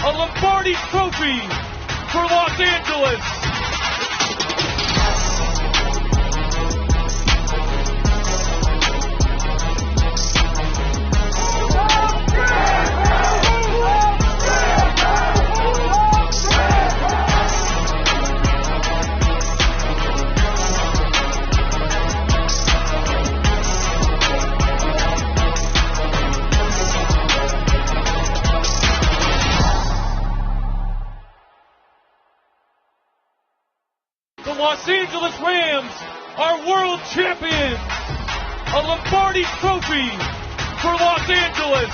a Lombardi Trophy for Los Angeles. The Los Angeles Rams are world champions. A Lombardi Trophy for Los Angeles.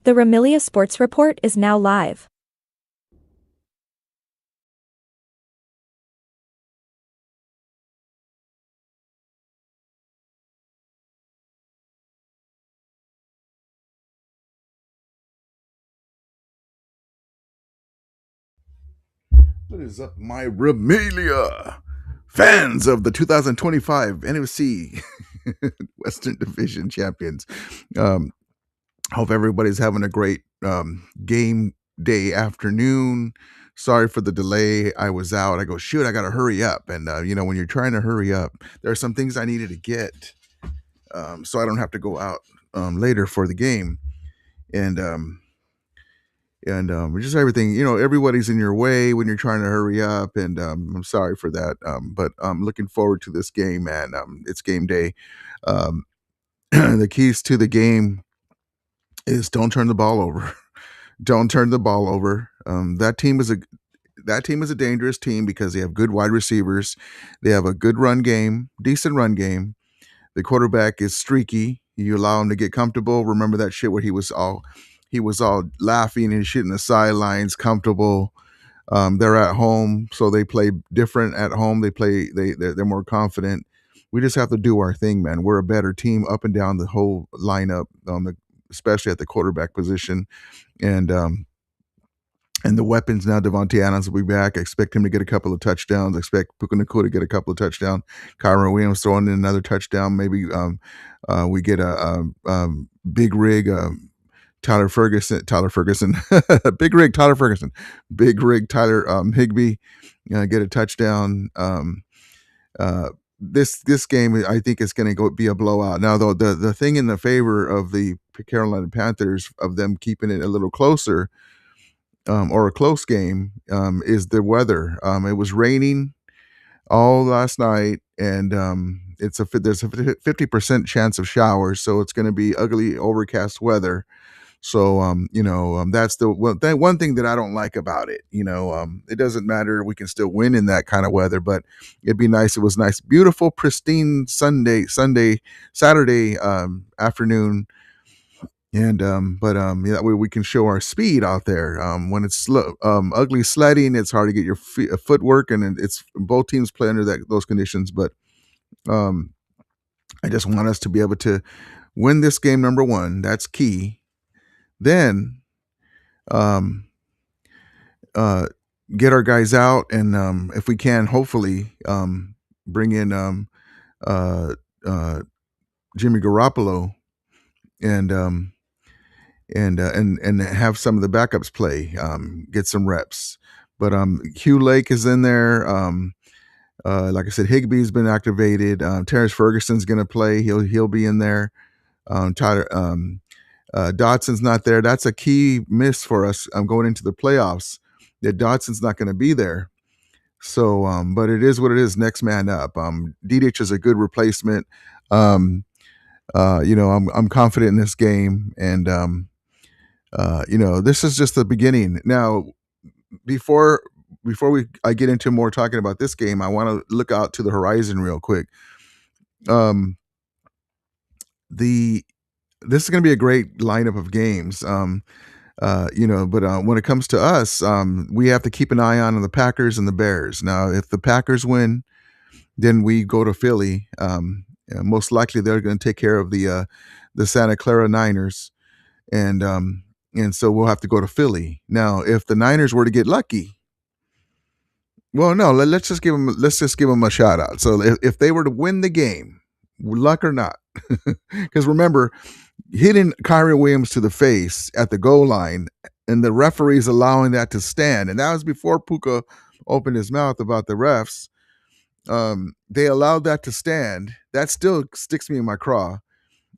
The Ramilia Sports Report is now live. What is up, my Ramilia fans of the 2025 NFC Western Division champions? Hope everybody's having a great game day afternoon. Sorry for the delay. I was out. I go, shoot, I got to hurry up. And, when you're trying to hurry up, there are some things I needed to get so I don't have to go out later for the game. And just everything, everybody's in your way when you're trying to hurry up. And I'm sorry for that. But I'm looking forward to this game, man. It's game day. The keys to the game is don't turn the ball over. Don't turn the ball over. That team is a dangerous team because they have good wide receivers. They have a good run game, decent run game. The quarterback is streaky. You allow him to get comfortable. Remember that shit where he was all laughing and shit in the sidelines, comfortable. They're at home, so they play different at home. They're more confident. We just have to do our thing, man. We're a better team up and down the whole lineup, especially at the quarterback position. And the weapons now, Devontae Adams will be back. I expect him to get a couple of touchdowns. I expect Puka Nacua to get a couple of touchdowns. Kyron Williams throwing in another touchdown. Maybe we get a big rig, Tyler Ferguson, big rig, Tyler Ferguson, big rig, Tyler Higbee, get a touchdown. This game, I think, is going to be a blowout. Now, though, the thing in the favor of the Carolina Panthers, of them keeping it a little closer, or a close game, is the weather. It was raining all last night, and there's a 50% chance of showers, so it's going to be ugly, overcast weather. So, that's the one thing that I don't like about it. It doesn't matter. We can still win in that kind of weather, but it'd be nice. It was nice, beautiful, pristine Saturday afternoon. And, that way we can show our speed out there. When it's ugly sledding, it's hard to get your footwork, and it's both teams play under those conditions. But, I just want us to be able to win this game. Number one, that's key. Then, get our guys out, and if we can, hopefully, bring in Jimmy Garoppolo, and have some of the backups play, get some reps. But Hugh Lake is in there. Like I said, Higbee's been activated. Terrence Ferguson's going to play. He'll be in there. Tyler Dotson's not there. That's a key miss for us going into the playoffs, that Dotson's not going to be there. So, but it is what it is. Next man up. DDH is a good replacement. I'm confident in this game, and this is just the beginning. Now, before I get into more talking about this game, I want to look out to the horizon real quick. This is going to be a great lineup of games. But when it comes to us, we have to keep an eye on the Packers and the Bears. Now, if the Packers win, then we go to Philly, Most likely they're going to take care of the Santa Clara Niners, and so we'll have to go to Philly. Now, if the Niners were to get lucky, well, no, let's just give them a shout out. So if they were to win the game, luck or not, because remember, hitting Kyrie Williams to the face at the goal line, and the referees allowing that to stand, and that was before Puka opened his mouth about the refs. They allowed that to stand. That still sticks me in my craw.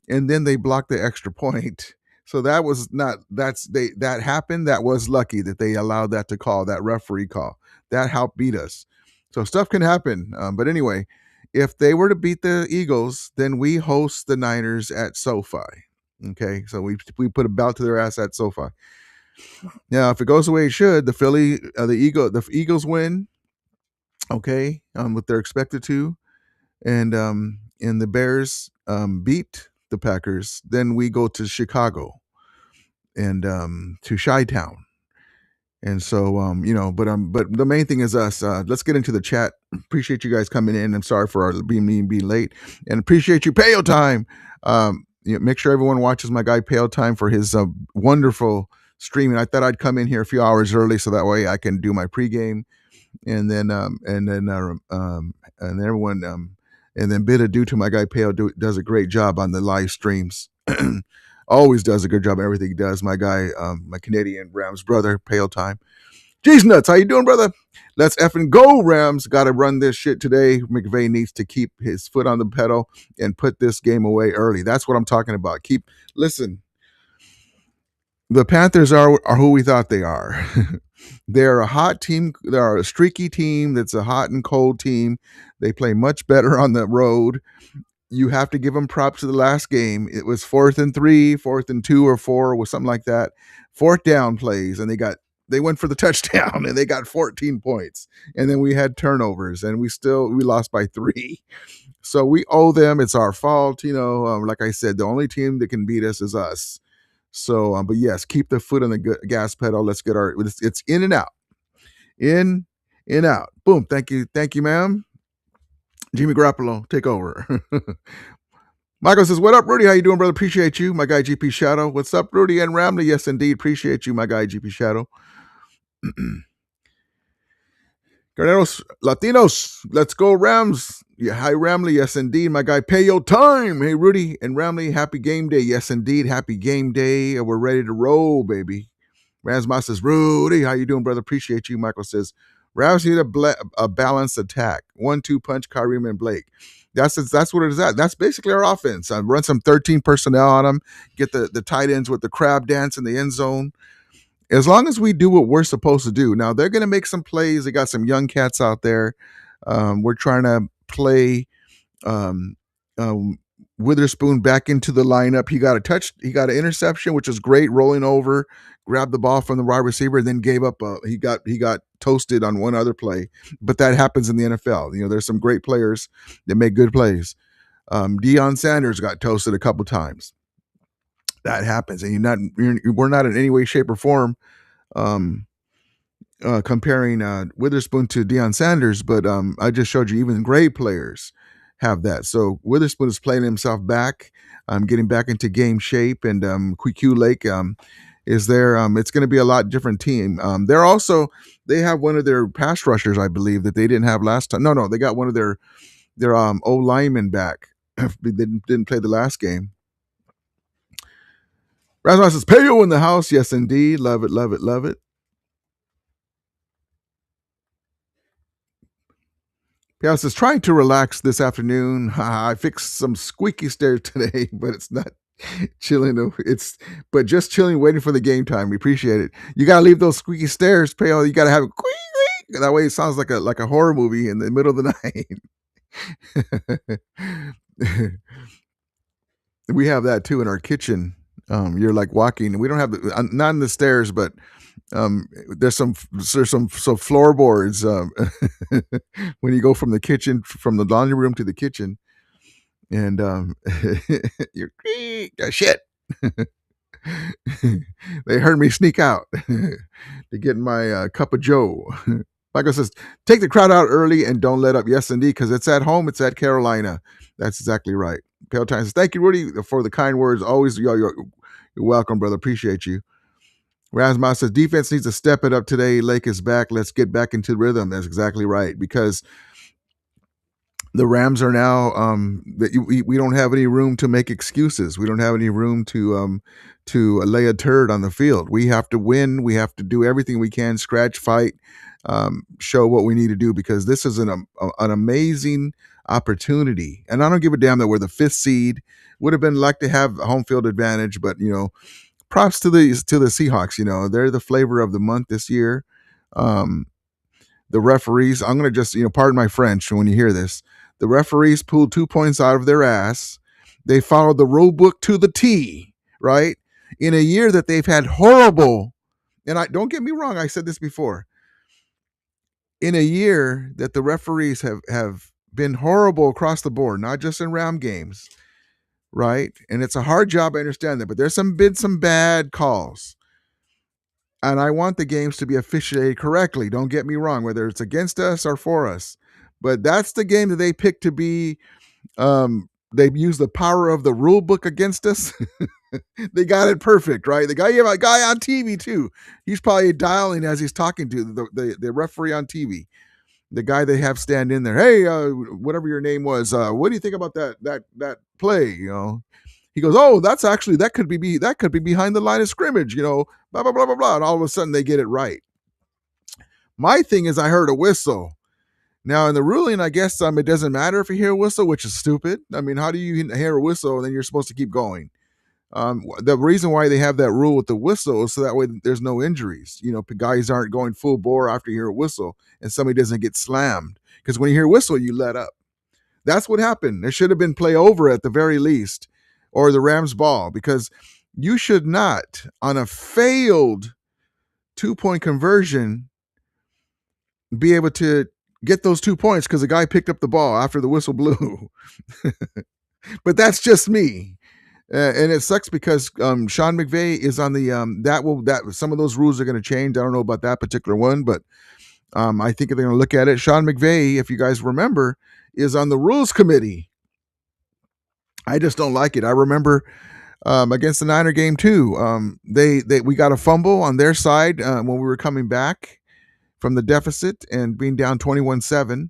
And then they blocked the extra point. So that was not that happened. That was lucky that they allowed that to call, that referee call. That helped beat us. So stuff can happen. But anyway, if they were to beat the Eagles, then we host the Niners at SoFi. Okay, so we put a belt to their ass at SoFi. Now, if it goes the way it should, the Eagles win. Okay, what they're expected to, and the Bears beat the Packers, then we go to Chicago and to Chi-Town. And so but the main thing is us. Let's get into the chat. Appreciate you guys coming in. I'm sorry for being late, and appreciate you. Payo Time. Make sure everyone watches my guy Payo Time for his wonderful streaming. I thought I'd come in here a few hours early so that way I can do my pregame, and then everyone. And then bid adieu to my guy Pale does a great job on the live streams. Always does a good job on everything he does. My guy, my Canadian Rams brother, Pale Time. Jeez nuts, how you doing, brother? Let's effing go, Rams. Got to run this shit today. McVay needs to keep his foot on the pedal and put this game away early. That's what I'm talking about. Listen, the Panthers are who we thought they are. They're a hot team. They're a streaky team that's a hot and cold team. They play much better on the road. You have to give them props to the last game. It was 4th and 3, 4th and 2 or 4, or something like that. 4th down plays, and they went for the touchdown, and they got 14 points. And then we had turnovers, and we lost by 3. So we owe them. It's our fault. Like I said, the only team that can beat us is us. So, but yes, keep the foot on the gas pedal. Let's get it's in and out. In and out. Boom. Thank you, ma'am. Jimmy Garoppolo, take over. Michael says, what up, Rudy? How you doing, brother? Appreciate you. My guy, GP Shadow. What's up, Rudy and Ramley? Yes, indeed. Appreciate you, my guy, GP Shadow. Guerreros, Latinos, let's go, Rams. Yeah, hi, Ramley. Yes, indeed. My guy, Payo Time. Hey, Rudy and Ramley, happy game day. Yes, indeed. Happy game day. We're ready to roll, baby. Ramsma says, Rudy, how you doing, brother? Appreciate you. Michael says, Rams need a balanced attack. 1-2 punch, Kareem and Blake. That's what it is at. That's basically our offense. Run some 13 personnel on them. Get the tight ends with the crab dance in the end zone. As long as we do what we're supposed to do. Now, they're going to make some plays. They got some young cats out there. We're trying to play Witherspoon back into the lineup. He got an interception, which is great, rolling over, grabbed the ball from the wide receiver, then gave up. He got toasted on one other play. But that happens in the NFL. There's some great players that make good plays. Deion Sanders got toasted a couple times. That happens, and we're not in any way, shape, or form comparing Witherspoon to Deion Sanders, but I just showed you even great players have that. So Witherspoon is playing himself back, getting back into game shape, and QQ Lake is there. It's going to be a lot different team. They have one of their pass rushers, I believe, that they didn't have last time. No, they got one of their O linemen back. They didn't play the last game. Rasmus says, Payo in the house. Yes, indeed. Love it, love it, love it. Payo says, trying to relax this afternoon. I fixed some squeaky stairs today, but it's not chilling. But just chilling, waiting for the game time. We appreciate it. You got to leave those squeaky stairs, Payo. You got to have it squeak. That way it sounds like a horror movie in the middle of the night. We have that too in our kitchen. You're like walking. We don't have not in the stairs, but there's some floorboards when you go from the laundry room to the kitchen, and you're shit. They heard me sneak out to get my cup of Joe. Michael says, take the crowd out early and don't let up. Yes, indeed, because it's at home. It's at Carolina. That's exactly right. Pale Time says, thank you, Rudy, for the kind words. Always, you're welcome, brother. Appreciate you. Rasmus says, defense needs to step it up today. Lake is back. Let's get back into rhythm. That's exactly right, because the Rams are now we don't have any room to make excuses. We don't have any room to lay a turd on the field. We have to win. We have to do everything we can, scratch, fight, show what we need to do, because this is an amazing opportunity. And I don't give a damn that we're the 5th seed. Would have been like to have a home field advantage, but props to the Seahawks. They're the flavor of the month this year. The referees, I'm going to just, pardon my French when you hear this. The referees pulled 2 points out of their ass. They followed the rule book to the T, right? In a year that they've had horrible, and don't get me wrong, I said this before. In a year that the referees have been horrible across the board, not just in Ram games, right? And it's a hard job, I understand that, but there's been some bad calls. And I want the games to be officiated correctly. Don't get me wrong, whether it's against us or for us. But that's the game that they picked to be. They used the power of the rule book against us. They got it perfect, right? You have a guy on TV too. He's probably dialing as he's talking to the referee on TV. The guy they have stand in there. Hey, whatever your name was, what do you think about that play? He goes, oh, that could be behind the line of scrimmage, blah, blah, blah, blah, blah. And all of a sudden they get it right. My thing is, I heard a whistle. Now, in the ruling, I guess it doesn't matter if you hear a whistle, which is stupid. I mean, how do you hear a whistle and then you're supposed to keep going? The reason why they have that rule with the whistle is so that way there's no injuries. Guys aren't going full bore after you hear a whistle and somebody doesn't get slammed. Because when you hear a whistle, you let up. That's what happened. There should have been play over at the very least, or the Rams ball, because you should not, on a failed 2-point conversion, be able to get those 2 points because the guy picked up the ball after the whistle blew. But that's just me. And it sucks because Sean McVay is on the that some of those rules are going to change. I don't know about that particular one, but I think they're going to look at it. Sean McVay, if you guys remember, is on the rules committee. I just don't like it. I remember against the Niner game too. We got a fumble on their side when we were coming back from the deficit and being down 21-7,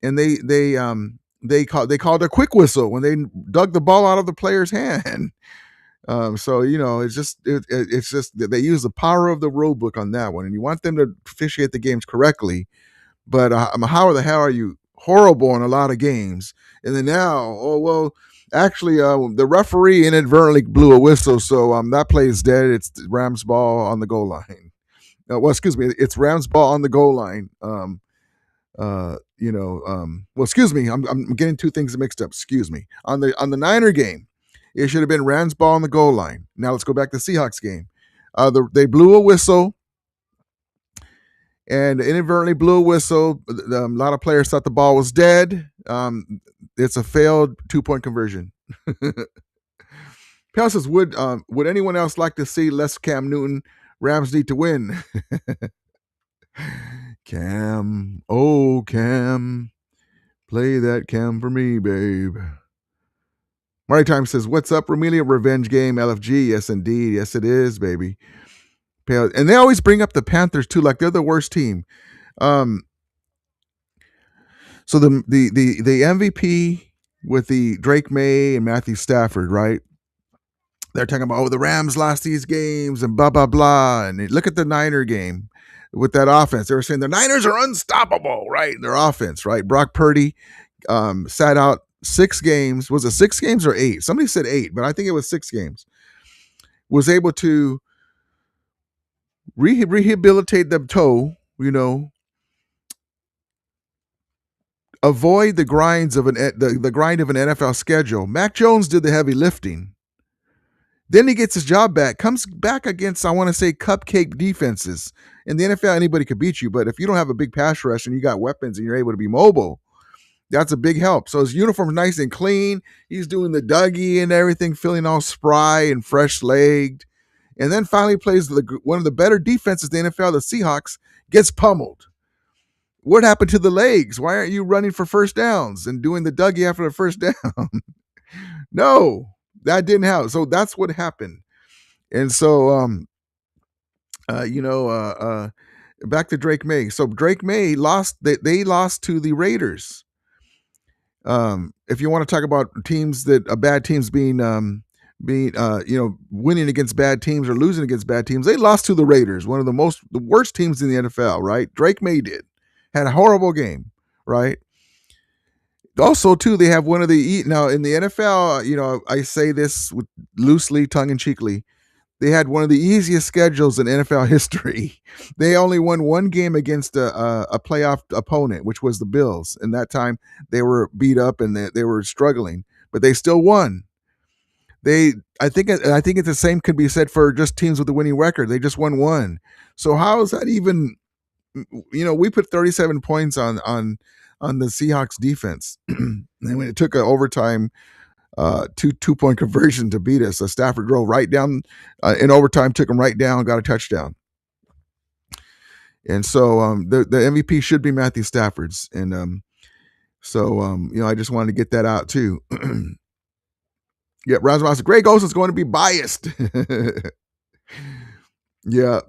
and they called a quick whistle when they dug the ball out of the player's hand. So it's just that they use the power of the rule book on that one, and you want them to officiate the games correctly. But how the hell are you horrible in a lot of games? And then now, actually, the referee inadvertently blew a whistle, so that play is dead. It's Rams ball on the goal line. Excuse me, it's Rams ball on the goal line. Excuse me, I'm getting two things mixed up. Excuse me. On the Niner game, it should have been Rams ball on the goal line. Now let's go back to the Seahawks game. They blew a whistle and inadvertently blew a whistle. A lot of players thought the ball was dead. It's a failed 2-point conversion. Pell says, would anyone else like to see less Cam Newton? Rams need to win. Cam, oh Cam, play that Cam for me, babe. Marty Time says, what's up, Romelia? Revenge game, LFG. Yes, indeed. Yes, it is, baby. And they always bring up the Panthers too, like they're the worst team. So the MVP with the Drake May and Matthew Stafford, right? They're talking about, the Rams lost these games and blah, blah, blah. And look at the Niner game with that offense. They were saying the Niners are unstoppable, right? Their offense, right? Brock Purdy sat out 6 games. Was it 6 games or 8? Somebody said 8, but I think it was 6 games. Was able to rehabilitate the toe, avoid the grinds of the grind of an NFL schedule. Mac Jones did the heavy lifting. Then he gets his job back, comes back against, I want to say, cupcake defenses. In the NFL, anybody could beat you, but if you don't have a big pass rush and you got weapons and you're able to be mobile, that's a big help. So his uniform's nice and clean. He's doing the Dougie and everything, feeling all spry and fresh-legged. And then finally plays one of the better defenses in the NFL, the Seahawks, gets pummeled. What happened to the legs? Why aren't you running for first downs and doing the Dougie after the first down? No, that didn't happen. So that's what happened. And so, you know, back to Drake May. So Drake May lost. They lost to the Raiders. If you want to talk about teams that bad teams being winning against bad teams or losing against bad teams, they lost to the Raiders, one of the worst teams in the NFL. Right? Drake May had a horrible game. Right? Also, too, they have one of the now in the NFL. You know, I say this with loosely, tongue in cheekly. They had one of the easiest schedules in NFL history. They only won one game against a playoff opponent, which was the Bills. And that time they were beat up and they were struggling, but they still won. I think it's the same could be said for just teams with a winning record. They just won one. So how is that even? You know, we put 37 points on the Seahawks defense, and when it took an overtime 2-point conversion to beat us. So Stafford drove right down in overtime, took him right down, got a touchdown. And so the MVP should be Matthew Stafford's. And I just wanted to get that out too. Yeah, Rasmus, Grey Ghost is going to be biased. Yeah.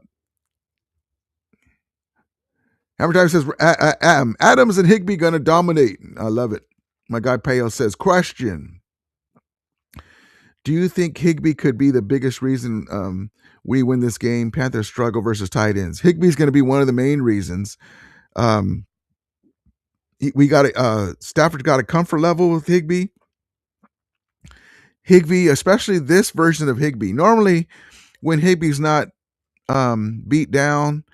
Hammer Time says Adams and Higbee going to dominate. I love it. My guy Payo says, question. Do you think Higbee could be the biggest reason we win this game? Panthers struggle versus tight ends. Higbee's going to be one of the main reasons. Stafford's got a comfort level with Higbee. Higbee, especially this version of Higbee. Normally, when Higbee's not beat down,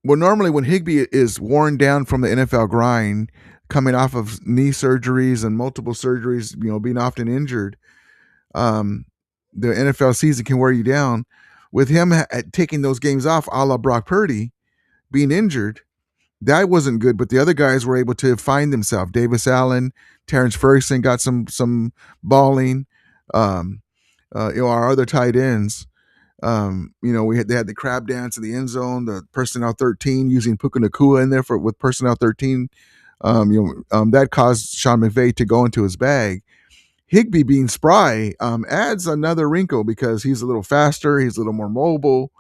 normally when Higbee is worn down from the NFL grind, coming off of knee surgeries and multiple surgeries, being often injured, the NFL season can wear you down. With him taking those games off, a la Brock Purdy, being injured, that wasn't good. But the other guys were able to find themselves. Davis Allen, Terrence Ferguson got some balling. Our other tight ends. They had the crab dance in the end zone, the personnel 13 using Puka Nacua in there with personnel 13. That caused Sean McVay to go into his bag. Higbee being spry adds another wrinkle because he's a little faster, he's a little more mobile,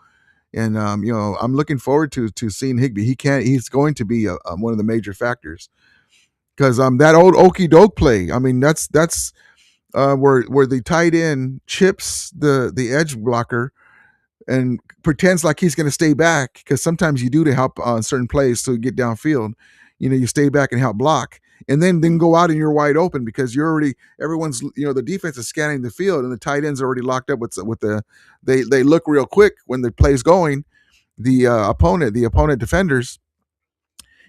and I'm looking forward to seeing Higbee. He's going to be one of the major factors because that old okey doke play. I mean, that's where the tight end chips the edge blocker and pretends like he's going to stay back, because sometimes you do to help on certain plays to get downfield. You stay back and help block, and then go out and you're wide open because everyone's the defense is scanning the field and the tight ends are already locked up with they look real quick when the play's going, the opponent defenders,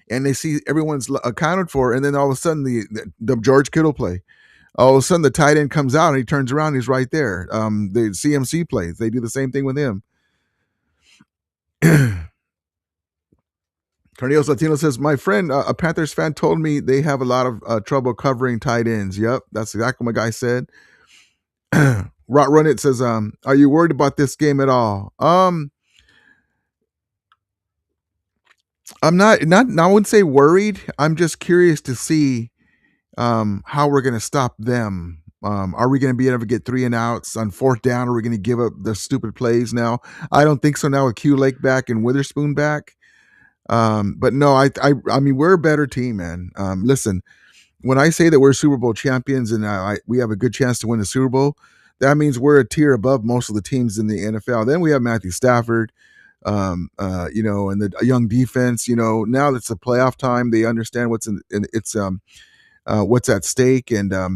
and they see everyone's accounted for, and then all of a sudden the George Kittle play. All of a sudden, the tight end comes out and he turns around. He's right there. The CMC plays. They do the same thing with him. Carneos Latino says, my friend, a Panthers fan, told me they have a lot of trouble covering tight ends. Yep, that's exactly what my guy said. Rot Run It says, are you worried about this game at all? I'm not. I wouldn't say worried. I'm just curious to see how we're going to stop them. Are we going to be able to get 3 and outs on 4th down? Are we going to give up the stupid plays now? I don't think so now with Q Lake back and Witherspoon back. But no, I mean, we're a better team, man. Listen, when I say that we're Super Bowl champions and we have a good chance to win the Super Bowl, that means we're a tier above most of the teams in the NFL. Then we have Matthew Stafford, and the young defense. Now that's the playoff time. They understand what's what's at stake, and a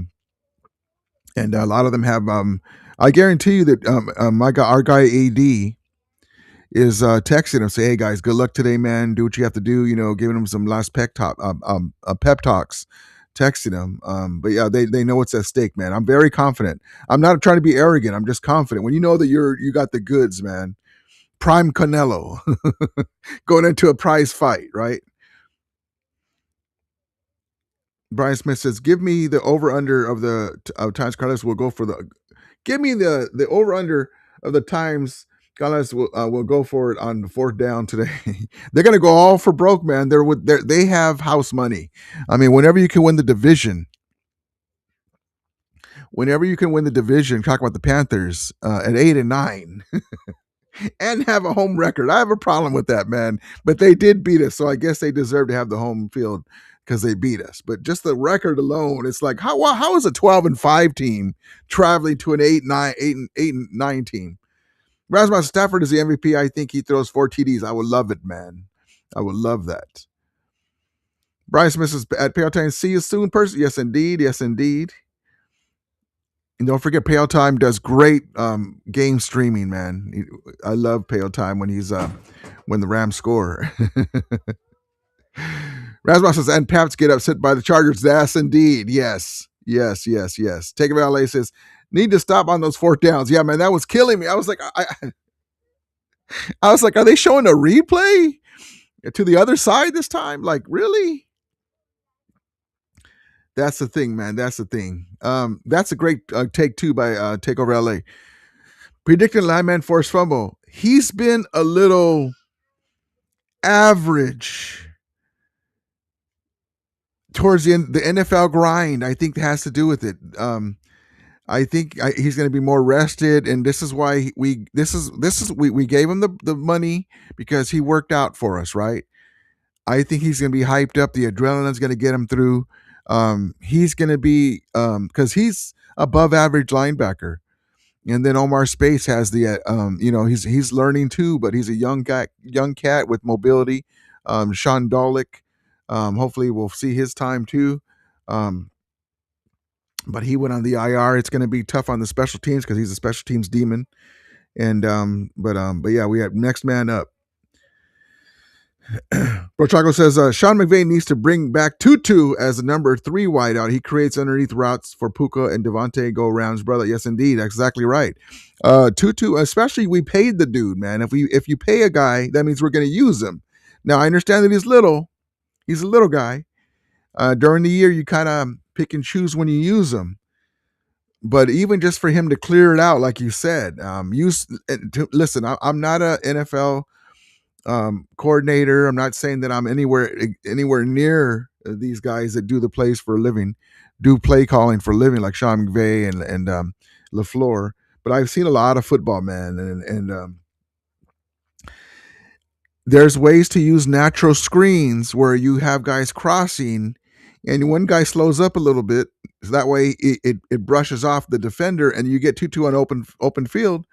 lot of them have. I guarantee you that our guy AD is texting him, say, "Hey guys, good luck today, man. Do what you have to do." Giving him some last pep talks, texting him. But yeah, they know what's at stake, man. I'm very confident. I'm not trying to be arrogant. I'm just confident. When you know that you got the goods, man. Prime Canelo going into a prize fight, right? Brian Smith says, give me the over-under of the times Carlos will go for the... Give me the over-under of the times Gonzalez will go for it on the fourth down today. They're going to go all for broke, man. They have house money. I mean, whenever you can win the division, talk about the Panthers at 8-9 and have a home record. I have a problem with that, man. But they did beat us, so I guess they deserve to have the home field because they beat us. But just the record alone, it's like how is a 12-5 team traveling to an 8-9 team? Rasmus Stafford is the MVP. I think he throws 4 TDs. I would love it, man. I would love that. Bryce misses at Payout Time. See you soon, person. Yes, indeed. Yes, indeed. And don't forget, Payout Time does great game streaming, man. I love Payout Time when he's when the Rams score. Rasmus says, and Pats get upset by the Chargers. Yes, indeed. Yes. Take it LA says, need to stop on those fourth downs. Yeah, man, that was killing me. I was like, I was like, are they showing a replay to the other side this time? Like, really? That's the thing, man. That's the thing. That's a great take too by Takeover LA. Predicting lineman forced fumble. He's been a little average towards the end, the NFL grind. I think has to do with it. I think he's going to be more rested, and this is why we gave him the money because he worked out for us, right? I think he's going to be hyped up. The adrenaline's going to get him through. He's going to be because he's above average linebacker, and then Omar Space has the he's learning too, but he's a young cat with mobility. Sean Dolick, hopefully we'll see his time too. But he went on the IR. It's going to be tough on the special teams because he's a special teams demon. And but yeah, we have next man up. Bro Chaco says Sean McVay needs to bring back Tutu as the number 3 wideout. He creates underneath routes for Puka and Devontae. Go Rams, brother. Yes, indeed, that's exactly right. Tutu, especially we paid the dude, man. If you pay a guy, that means we're going to use him. Now I understand that he's little. He's a little guy. During the year, you kind of pick and choose when you use him. But even just for him to clear it out, like you said, listen. I'm not a NFL coordinator. I'm not saying that I'm anywhere near these guys that do the plays for a living, do play calling for a living, like Sean McVay and LaFleur. But I've seen a lot of football, man, and there's ways to use natural screens where you have guys crossing, and one guy slows up a little bit, so that way it brushes off the defender, and you get Tutu on open field,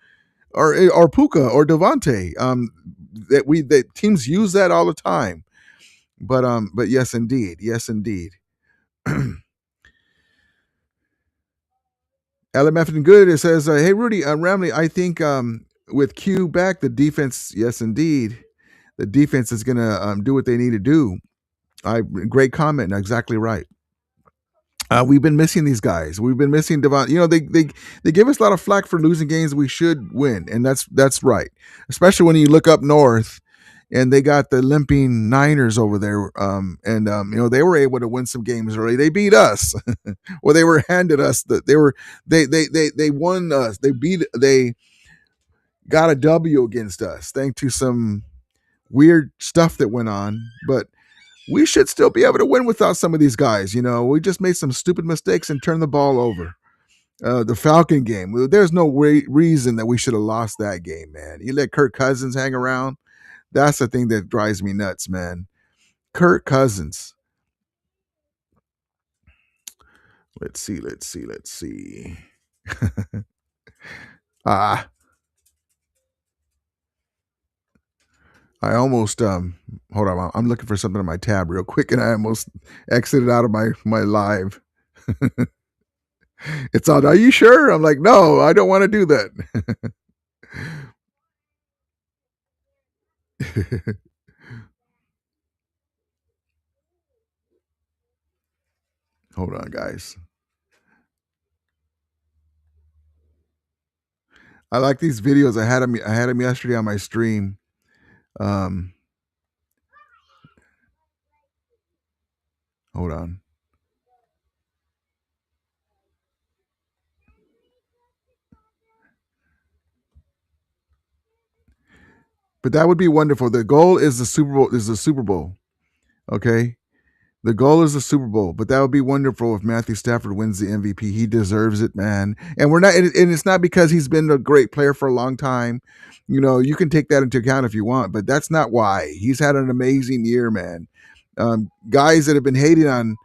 or Puka or Devontae. That teams use that all the time. But yes, indeed. LMF and good. It says, hey Rudy, Ramley, I think with Q back, the defense, yes, indeed, the defense is gonna do what they need to do. Great comment. Exactly right. We've been missing these guys. We've been missing Devon. They give us a lot of flack for losing games we should win, and that's right. Especially when you look up north, and they got the limping Niners over there. They were able to win some games early. They beat us. Well, they were handed us that they won us. They got a W against us, thanks to some weird stuff that went on, but we should still be able to win without some of these guys. We just made some stupid mistakes and turned the ball over. The Falcon game, there's no reason that we should have lost that game, man. You let Kirk Cousins hang around. That's the thing that drives me nuts, man. Kirk Cousins. Let's see. I almost hold on. I'm looking for something on my tab real quick, and I almost exited out of my live. It's on. Are you sure? I'm like, no, I don't want to do that. Hold on, guys. I like these videos. I had them yesterday on my stream. Hold on. But that would be wonderful. The goal is the Super Bowl. Okay. The goal is the Super Bowl, but that would be wonderful if Matthew Stafford wins the MVP. He deserves it, man. And it's not because he's been a great player for a long time. You can take that into account if you want, but that's not why. He's had an amazing year, man. Guys that have been hating on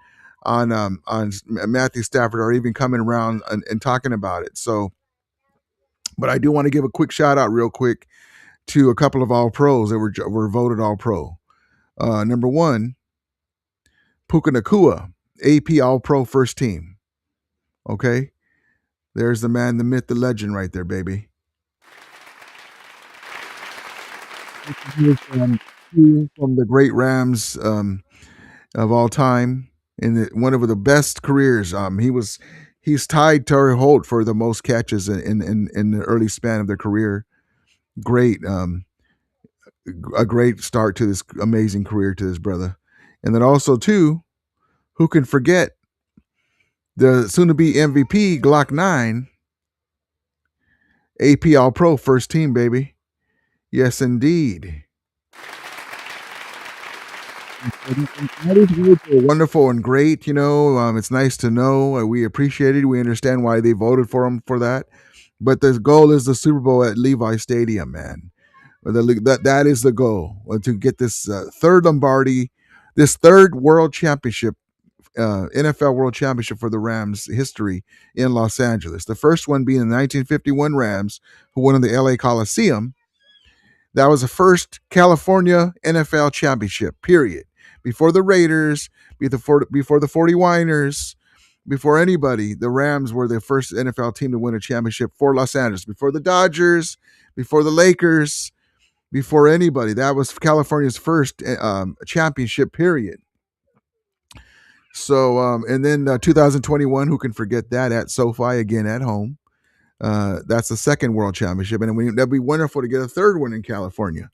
Matthew Stafford are even coming around and talking about it. So, but I do want to give a quick shout out real quick to a couple of All-Pros that were voted All-Pro. Number one, Puka Nacua, AP All-Pro first team. Okay? There's the man, the myth, the legend right there, baby. From the great Rams of all time, in one of the best careers. He's tied Torrey Holt for the most catches in the early span of their career. Great, a great start to this amazing career to this brother. And then also too, who can forget the soon-to-be MVP Glock 9, AP All-Pro first team, baby. Yes, indeed. That is wonderful and great. It's nice to know. We appreciate it. We understand why they voted for him for that. But the goal is the Super Bowl at Levi Stadium, man. That is the goal, to get this third Lombardi, this third World Championship, NFL World Championship for the Rams history in Los Angeles. The first one being the 1951 Rams, who won in the LA Coliseum. That was the first California NFL championship, period. Before the Raiders, before the 49ers, before anybody, the Rams were the first NFL team to win a championship for Los Angeles. Before the Dodgers, before the Lakers, before anybody. That was California's first championship, period. So, and then 2021, who can forget that, at SoFi again at home. That's the second World Championship, and that'd be wonderful to get a third one in California.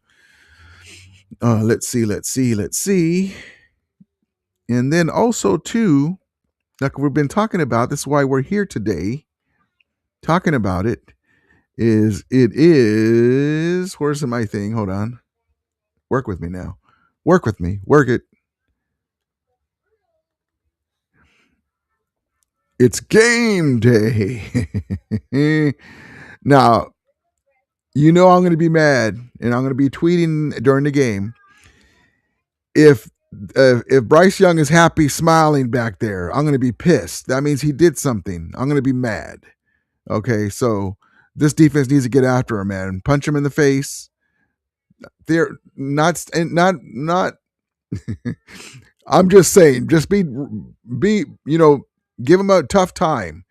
Let's see. And then also too, like we've been talking about, this is why we're here today, talking about it, where's my thing? Hold on. Work with me now. Work with me. Work it. It's game day. Now, I'm going to be mad, and I'm going to be tweeting during the game. If Bryce Young is happy, smiling back there, I'm going to be pissed. That means he did something. I'm going to be mad. Okay, so this defense needs to get after him, man. Punch him in the face. They're not. I'm just saying. Just be. Give him a tough time.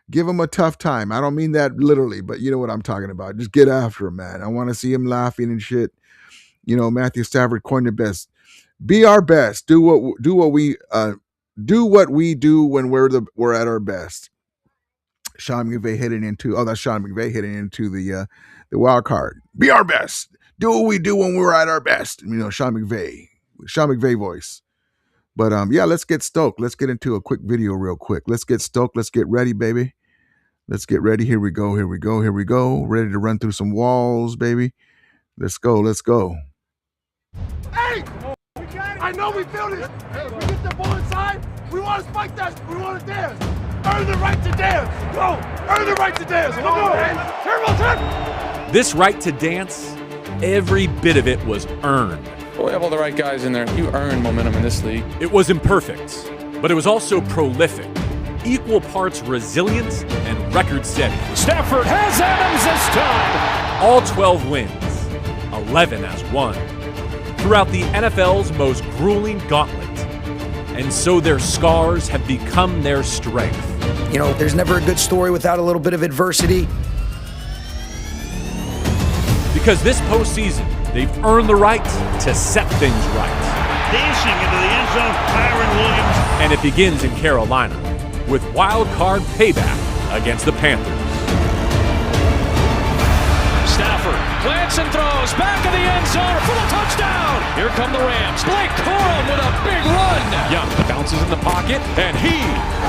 Give him a tough time. I don't mean that literally, but you know what I'm talking about. Just get after him, man. I want to see him laughing and shit. Matthew Stafford coined it best. Be our best. Do what we do when we're at our best. Sean McVay heading into the wild card. Be our best. Do what we do when we're at our best. Sean McVay voice. But yeah, let's get stoked. Let's get into a quick video real quick. Let's get stoked. Let's get ready, baby. Let's get ready. Here we go. Ready to run through some walls, baby. Let's go. Hey! I know we feel this. We get the ball inside. We want to spike that. We want to dance. Earn the right to dance. Go. Earn the right to dance. Come on, man. Turn. This right to dance, every bit of it was earned. We have all the right guys in there. You earn momentum in this league. It was imperfect, but it was also prolific. Equal parts resilience and record-setting. Stafford has Adams this time. All 12 wins, 11 as one, throughout the NFL's most grueling gauntlet. And so their scars have become their strength. There's never a good story without a little bit of adversity. Because this postseason, they've earned the right to set things right. Dancing into the end zone, Kyron Williams. And it begins in Carolina with wild card payback against the Panthers. Stafford plants and throws back of the end zone for the touchdown. Here come the Rams. Blake Corum with a big run. Young bounces in the pocket, and he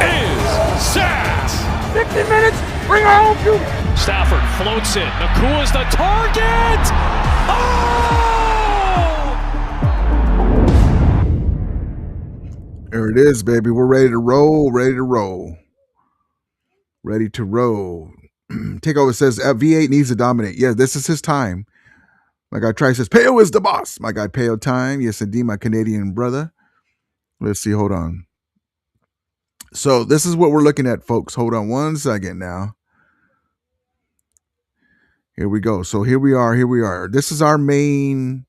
is sacked. 60 minutes. Bring her home, Stafford floats it. Nakua's the target. There it is, baby. We're ready to roll. Ready to roll. Ready to roll. Takeover says V8 needs to dominate. Yeah, this is his time. My guy Tri says, Peo is the boss. My guy Peo time. Yes, indeed, my Canadian brother. Let's see. Hold on. So this is what we're looking at, folks. Hold on one second now. Here we go. So here we are. Here we are. This is our main.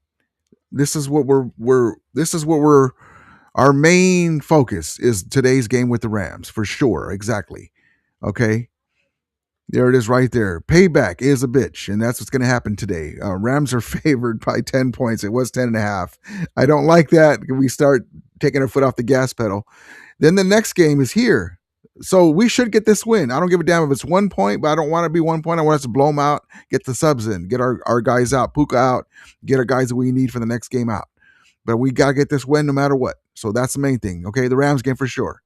This is what we're our main focus is today's game with the Rams for sure. Exactly. Okay. There it is right there. Payback is a bitch, and that's what's going to happen today. Rams are favored by 10 points. It was 10.5. I don't like that. We start taking our foot off the gas pedal. Then the next game is here. So we should get this win. I don't give a damn if it's 1 point, but I don't want to be 1 point. I want us to blow them out, get the subs in, get our guys out, Puka out, get our guys that we need for the next game out. But we got to get this win no matter what. So that's the main thing. Okay, the Rams game for sure.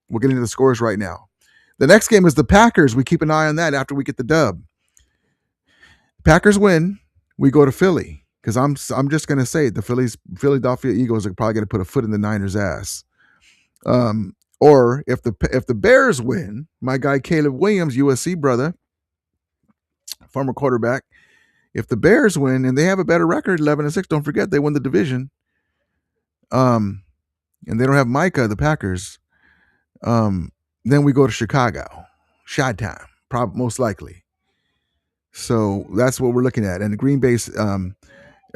We're getting to the scores right now. The next game is the Packers. We keep an eye on that after we get the dub. Packers win, we go to Philly. Because I'm just going to say the Philadelphia Eagles are probably going to put a foot in the Niners' ass. Or if the Bears win, my guy Caleb Williams, USC brother, former quarterback, if the Bears win and they have a better record, 11-6, don't forget they won the division. And they don't have Micah, the Packers. Then we go to Chicago. Shot time, most likely. So that's what we're looking at. And the Green Bay's down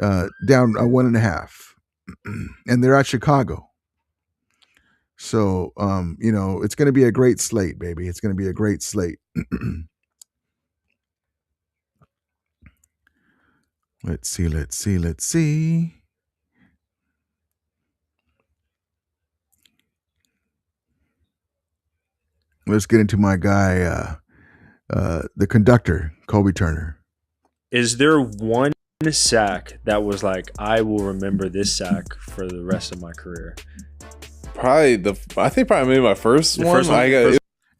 1.5. And they're at Chicago. So, it's going to be a great slate, baby. It's going to be a great slate. Let's see. Let's get into my guy, the conductor, Kobe Turner. Is there one sack that was like, I will remember this sack for the rest of my career? I think maybe my first one.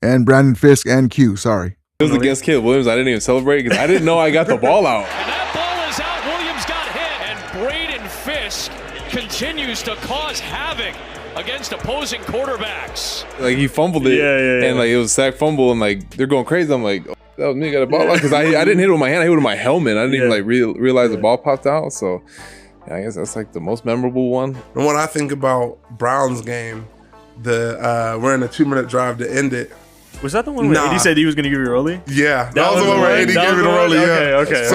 And Brandon Fisk and Q. Sorry, it was against Caleb Williams. I didn't even celebrate because I didn't know I got the ball out. And that ball is out. Williams got hit, and Braden Fisk continues to cause havoc against opposing quarterbacks. Like he fumbled it, and like it was a sack fumble, and like they're going crazy. I'm like, oh, that was me got a ball out because I didn't hit it with my hand. I hit it with my helmet. I didn't even like realize the ball popped out. So. Yeah, I guess that's like the most memorable one. And when I think about Browns game, we're in a 2-minute drive to end it. Was that the one where AD said he was going to give you a rollie? Yeah, that was the one where AD gave me the rollie. Okay.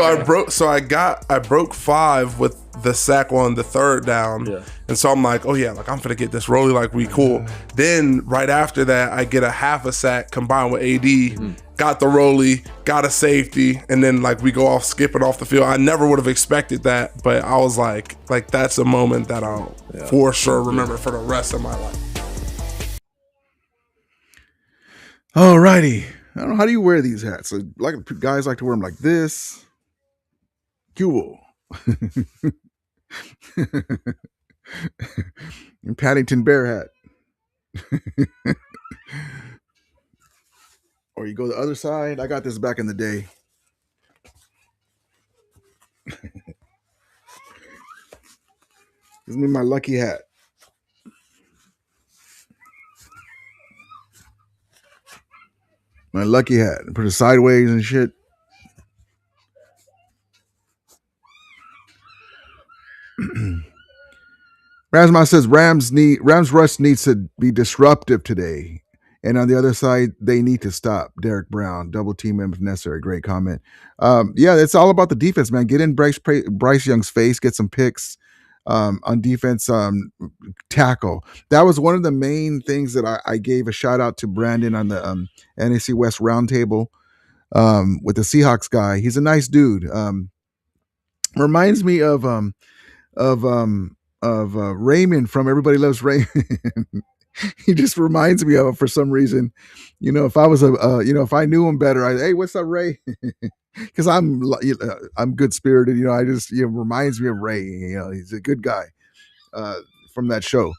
So I broke 5 with the sack on the third down. Yeah. And so I'm like, oh yeah, like I'm gonna get this rollie, like we cool. Then right after that, I get a half a sack combined with AD. Got the rollie, got a safety, and then like we go off skipping off the field. I never would have expected that, but I was like that's a moment that I'll for sure remember for the rest of my life. Alrighty. I don't know, how do you wear these hats? So, like guys like to wear them like this. Cool. Paddington Bear hat. Or you go the other side. I got this back in the day. This is my lucky hat. My lucky hat. Put it sideways and shit. Rasmus says Rams rush needs to be disruptive today. And on the other side, they need to stop Derek Brown. Double team him if necessary. Great comment. It's all about the defense, man. Get in Bryce Young's face, get some picks on defense, tackle. That was one of the main things that I gave a shout out to Brandon on the NAC West roundtable with the Seahawks guy. He's a nice dude. Reminds me of Raymond from Everybody Loves Raymond. He just reminds me of it for some reason. If I was if I knew him better, hey, what's up, Ray? Because I'm good spirited. It reminds me of Ray. He's a good guy from that show.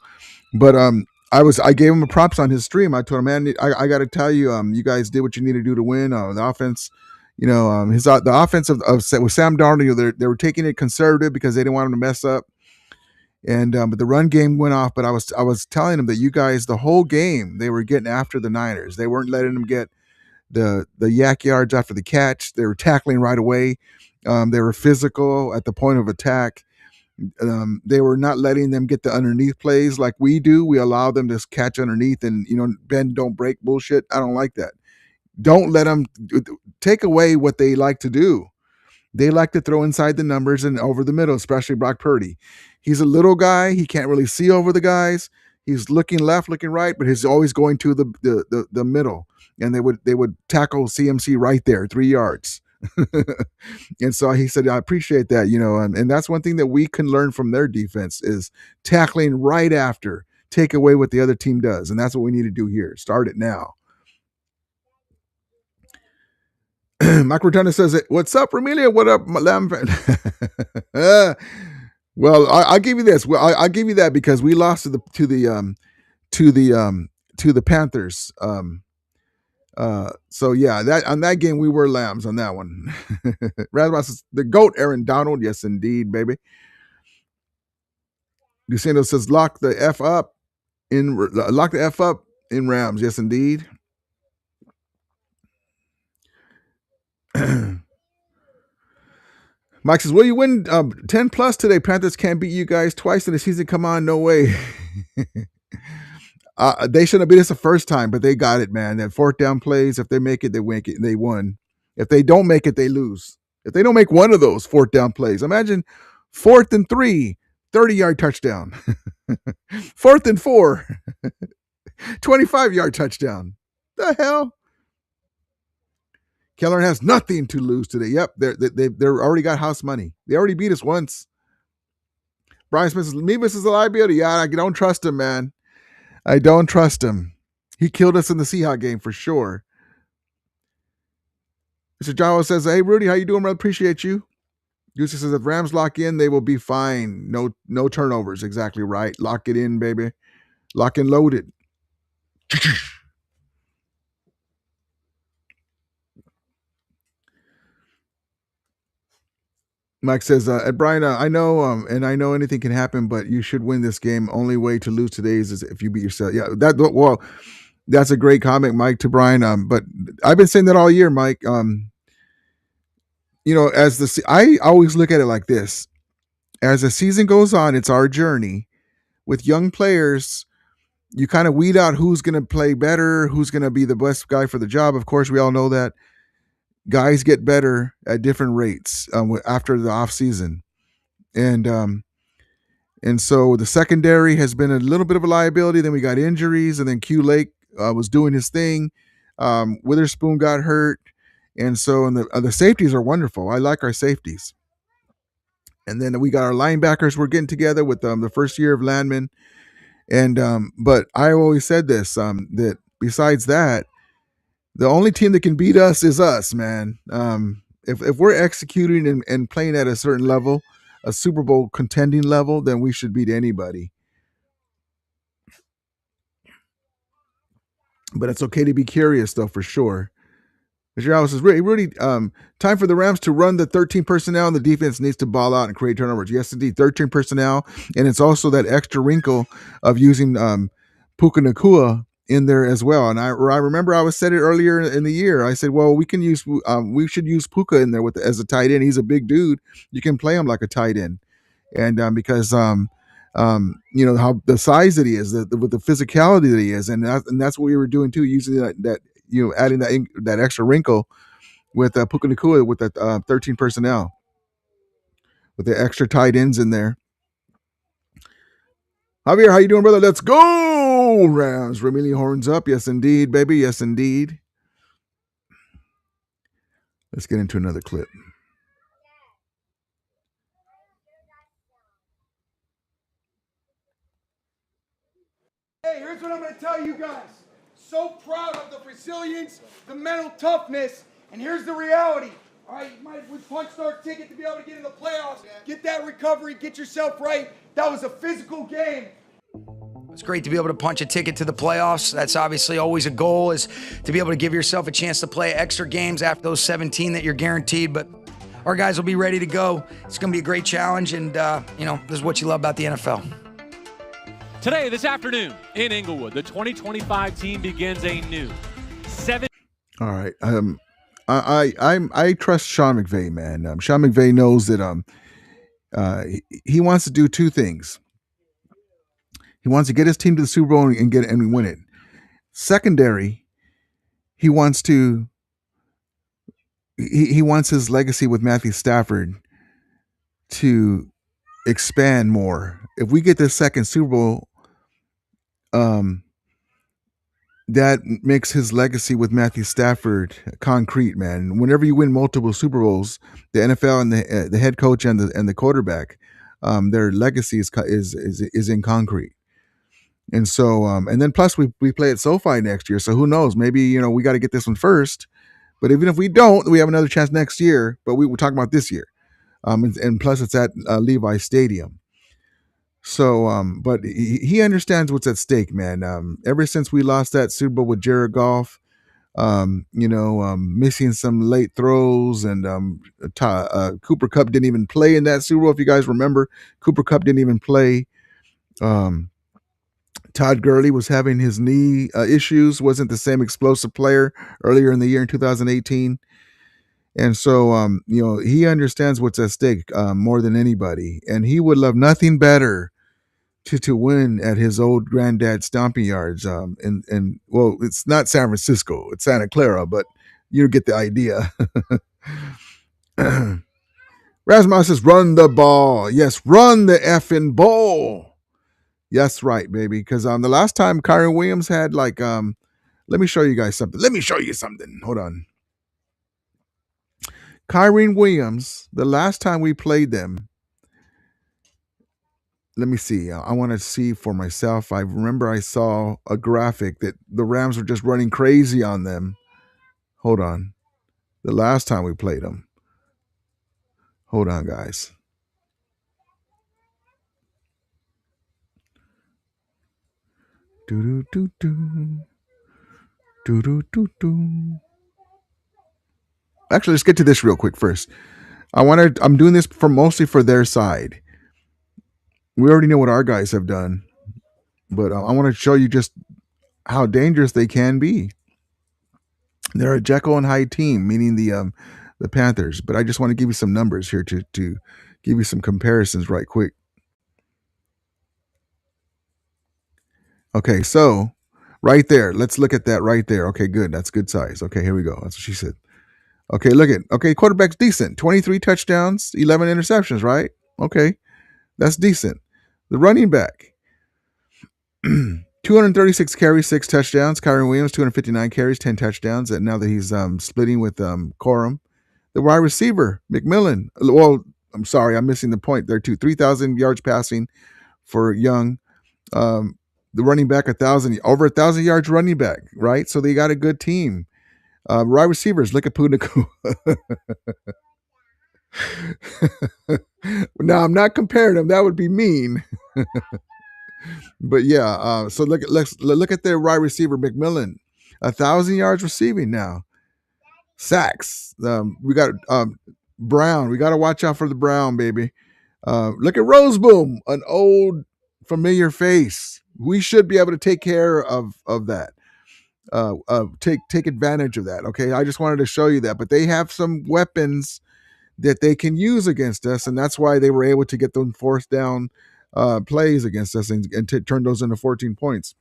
But I gave him a props on his stream. I told him, man, I got to tell you, you guys did what you need to do to win. The offense, the offense with Sam Darnold, they were taking it conservative because they didn't want him to mess up. And but the run game went off. But I was telling them that you guys, the whole game, they were getting after the Niners. They weren't letting them get the yak yards after the catch. They were tackling right away. They were physical at the point of attack. They were not letting them get the underneath plays like we do. We allow them to catch underneath and bend don't break bullshit. I don't like that. Don't let them take away what they like to do. They like to throw inside the numbers and over the middle, especially Brock Purdy. He's a little guy. He can't really see over the guys. He's looking left, looking right, but he's always going to the middle. And they would tackle CMC right there, 3 yards. And so he said, I appreciate that, and that's one thing that we can learn from their defense is tackling right after, take away what the other team does. And that's what we need to do here. Start it now. Mike Rotunda says, what's up, Ramelia? What up, Lamb? Well, I'll give you this. Well, I'll give you that because we lost to the Panthers. So yeah, that on that game we were lambs on that one. Rasmus says, the GOAT, Aaron Donald. Yes, indeed, baby. Luciano says, lock the F up in Rams. Yes, indeed. Mike says, will you win 10 plus today? Panthers can't beat you guys twice in the season. Come on, no way. They shouldn't have beat us the first time, but they got it, man. That fourth down plays, if they make it, they win it. They won. If they don't make it, they lose. If they don't make one of those fourth down plays, imagine 4th and 3, 30-yard touchdown. 4th and 4, 25-yard touchdown. The hell? Keller has nothing to lose today. Yep, they're already got house money. They already beat us once. Brian Smith says, Meebus is a liability. Yeah, I don't trust him, man. I don't trust him. He killed us in the Seahawks game for sure. Mr. Jawa says, hey, Rudy, how you doing, brother? Appreciate you. Juicy says, if Rams lock in, they will be fine. No turnovers. Exactly right. Lock it in, baby. Lock and load it. Mike says, Brian, I know, and I know anything can happen, but you should win this game. Only way to lose today is if you beat yourself. Yeah, that's a great comment, Mike, to Brian. But I've been saying that all year, Mike. I always look at it like this. As the season goes on, it's our journey. With young players, you kind of weed out who's going to play better, who's going to be the best guy for the job. Of course, we all know that. Guys get better at different rates after the off season, and so the secondary has been a little bit of a liability. Then we got injuries, and then Q Lake was doing his thing. Witherspoon got hurt, and so the safeties are wonderful. I like our safeties, and then we got our linebackers. We're getting together with the first year of Landman, and but I always said this that besides that. The only team that can beat us is us, man. If we're executing and playing at a certain level, a Super Bowl contending level, then we should beat anybody. But it's okay to be curious, though, for sure. Mr. Allen says, Rudy, time for the Rams to run the 13 personnel, and the defense needs to ball out and create turnovers. Yes, indeed, 13 personnel, and it's also that extra wrinkle of using Puka Nacua in there as well. And I remember I said it earlier in the year. I said, well, we should use Puka in there as a tight end. He's a big dude. You can play him like a tight end. And because how the size that he is, with the physicality that he is, and that's what we were doing too, using that adding that extra wrinkle with Puka Nacua with that 13 personnel with the extra tight ends in there. Javier, how you doing, brother? Let's go, Rams. Ramili horns up. Yes, indeed, baby. Yes, indeed. Let's get into another clip. Hey, here's what I'm going to tell you guys. So proud of the resilience, the mental toughness, and here's the reality. All right, we punched our ticket to be able to get in the playoffs. Get that recovery, get yourself right. That was a physical game. It's great to be able to punch a ticket to the playoffs. That's obviously always a goal, is to be able to give yourself a chance to play extra games after those 17 that you're guaranteed. But our guys will be ready to go. It's going to be a great challenge, and, this is what you love about the NFL. Today, this afternoon, in Inglewood, the 2025 team begins a new 7. All right. I trust Sean McVay, man. Sean McVay knows that he wants to do two things. He wants to get his team to the Super Bowl and win it. Secondary, he wants his legacy with Matthew Stafford to expand more. If we get this second Super Bowl, that makes his legacy with Matthew Stafford concrete, man. Whenever you win multiple Super Bowls, the NFL and the head coach and the quarterback, their legacy is in concrete. And so, and then plus we play at SoFi next year. So who knows? Maybe, we got to get this one first. But even if we don't, we have another chance next year. But we were talking about this year. And plus it's at Levi Stadium. So, but he understands what's at stake, man. Ever since we lost that Super Bowl with Jared Goff, missing some late throws, and Cooper Kupp didn't even play in that Super Bowl. If you guys remember, Cooper Kupp didn't even play. Todd Gurley was having his knee issues, wasn't the same explosive player earlier in the year in 2018. And so, he understands what's at stake more than anybody. And he would love nothing better to win at his old granddad's stomping yards. And it's not San Francisco, it's Santa Clara, but you get the idea. Rasmus says, run the ball. Yes, run the effing ball. Yes, right, baby. Because the last time Kyron Williams had let me show you guys something. Let me show you something. Hold on. Kyron Williams, the last time we played them, let me see. I want to see for myself. I remember I saw a graphic that the Rams were just running crazy on them. Hold on. The last time we played them. Hold on, guys. Actually, let's get to this real quick first. I'm doing this mostly for their side. We already know what our guys have done, but I want to show you just how dangerous they can be. They're a Jekyll and Hyde team, meaning the Panthers. But I just want to give you some numbers here to give you some comparisons right quick. Okay, so right there, let's look at that right there. Okay, good. That's good size. Okay, here we go. That's what she said. Okay, quarterback's decent. 23 touchdowns, 11 interceptions, right? Okay, that's decent. The running back, 236 carries, 6 touchdowns. Kyron Williams, 259 carries, 10 touchdowns. And now that he's splitting with Corum. The wide receiver, McMillan. Well, I'm sorry, I'm missing the point there too. 3,000 yards passing for Young. The running back, over 1,000 yards running back, right? So they got a good team. Wide receivers, look at Puniku. Now, I'm not comparing them. That would be mean. But yeah, so look at their wide receiver, McMillan. 1,000 yards receiving now. Sacks. We got Brown. We got to watch out for the Brown, baby. Look at Roseboom, an old familiar face. We should be able to take care of that. Take advantage of that. Okay, I just wanted to show you that. But they have some weapons that they can use against us, and that's why they were able to get them fourth down plays against us and turn those into 14 points.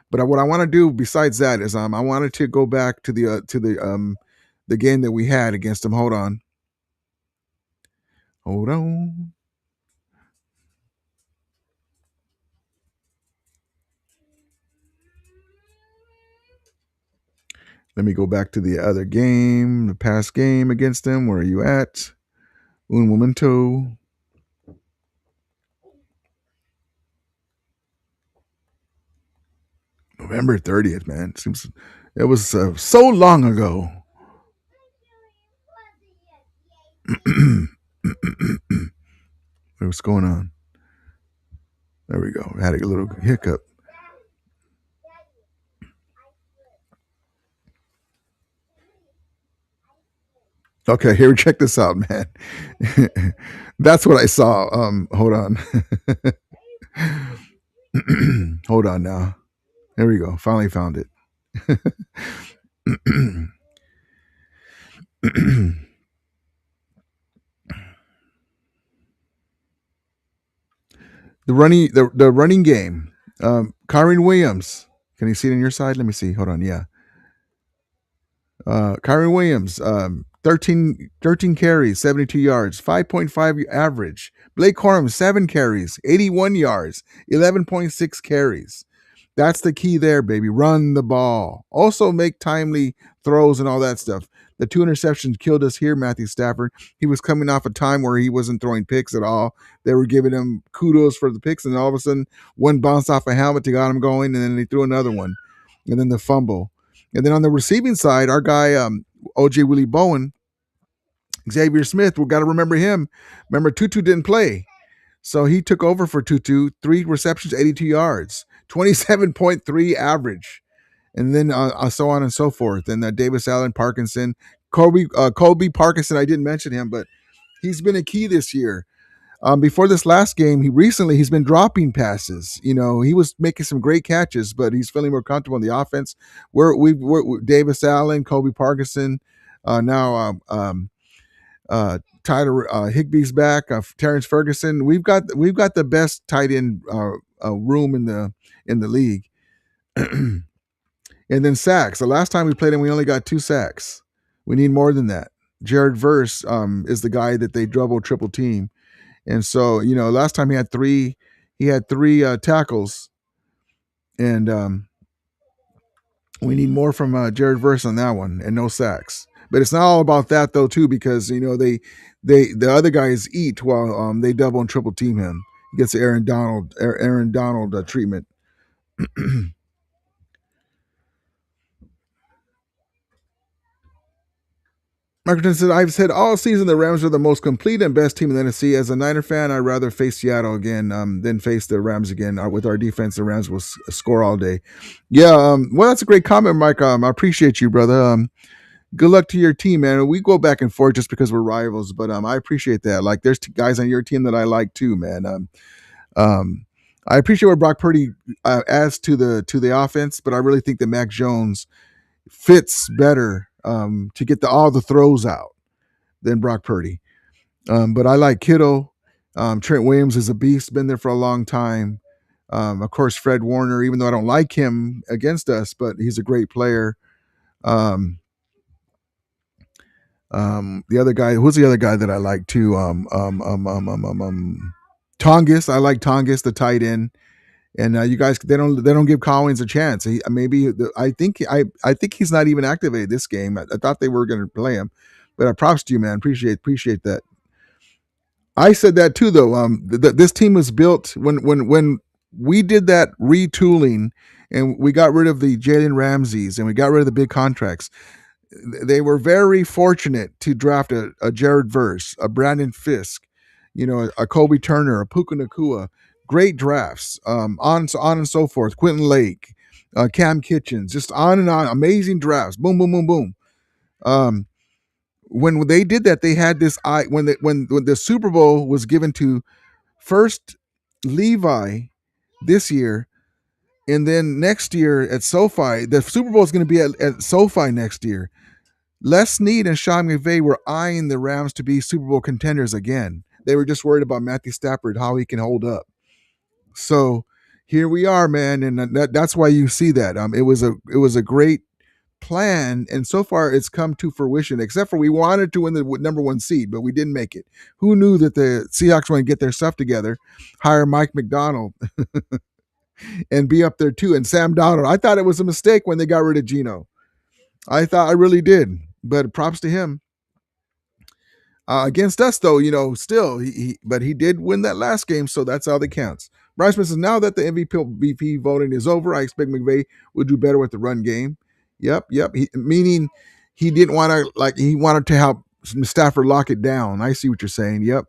But what I want to do besides that is I wanted to go back to the game that we had against them. Hold on. Let me go back to the other game, the past game against them. Where are you at? Un momento. November 30th, man. It was so long ago. What's going on? There we go. I had a little hiccup. Okay, here, check this out, man. That's what I saw. Hold on. Hold on now. There we go. Finally found it. the running game. Kyron Williams. Can you see it on your side? Let me see. Hold on. Yeah. Kyron Williams, 13 carries, 72 yards, 5.5 average. Blake Corum, 7 carries, 81 yards, 11.6 carries. That's the key there, baby. Run the ball. Also make timely throws and all that stuff. The 2 interceptions killed us here, Matthew Stafford. He was coming off a time where he wasn't throwing picks at all. They were giving him kudos for the picks, and all of a sudden, one bounced off a helmet to got him going, and then they threw another one. And then the fumble. And then on the receiving side, our guy, O.J. Willie Bowen, Xavier Smith, we got to remember him. Remember, Tutu didn't play. So he took over for Tutu, 3 receptions, 82 yards, 27.3 average. And then so on and so forth. And Davis Allen, Parkinson, Kobe Parkinson, I didn't mention him, but he's been a key this year. Before this last game, he's been dropping passes. You know, he was making some great catches, but he's feeling more comfortable in the offense. We're Davis Allen, Kobe Parkinson, now Tyler Higbee's back. Terrence Ferguson. We've got the best tight end room in the league. And then sacks. The last time we played him, we only got 2 sacks. We need more than that. Jared Verse is the guy that they triple team. And so, you know, last time he had 3 tackles. And we need more from Jared Verse on that one, and no sacks. But it's not all about that though, too, because you know the other guys eat while they double and triple team him. He gets the Aaron Donald treatment. Markerton said, I've said all season the Rams are the most complete and best team in the NFC. As a Niner fan, I'd rather face Seattle again than face the Rams again. With our defense, the Rams will score all day. Yeah, well, that's a great comment, Mike. I appreciate you, brother. Good luck to your team, man. We go back and forth just because we're rivals, but I appreciate that. Like, there's guys on your team that I like too, man. I appreciate what Brock Purdy adds to the offense, but I really think that Mac Jones fits better to get all the throws out than Brock Purdy. But I like Kittle. Trent Williams is a beast, been there for a long time. Of course, Fred Warner, even though I don't like him against us, but he's a great player. The other guy, who's the other guy that I like too? Tongus. I like Tongus, the tight end. And you guys, they don't give Collins a chance. I think he's not even activated this game. I thought they were going to play him, but props to you, man. Appreciate that. I said that too, though. This team was built when we did that retooling, and we got rid of the Jalen Ramseys and we got rid of the big contracts. They were very fortunate to draft a Jared Verse, a Brandon Fisk, you know, a Kobe Turner, a Puka Nacua. Great drafts, on and so forth. Quentin Lake, Cam Kitchens, just on and on. Amazing drafts. Boom, boom, boom, boom. When they did that, they had this when the Super Bowl was given to first Levi this year, and then next year at SoFi. The Super Bowl is going to be at SoFi next year. Les Snead and Sean McVay were eyeing the Rams to be Super Bowl contenders again. They were just worried about Matthew Stafford, how he can hold up. So here we are, man, and that's why you see that. It was a great plan, and so far it's come to fruition. Except for we wanted to win the number 1 seed, but we didn't make it. Who knew that the Seahawks want to get their stuff together, hire Mike McDonald, and be up there too? And Sam Donald. I thought it was a mistake when they got rid of Geno. I really did, but props to him. Against us, though, you know, still, but he did win that last game, so that's all that counts. Bryce Smith says, now that the MVP voting is over, I expect McVay will do better with the run game. Yep. Meaning he didn't want to, he wanted to help Stafford lock it down. I see what you're saying. Yep.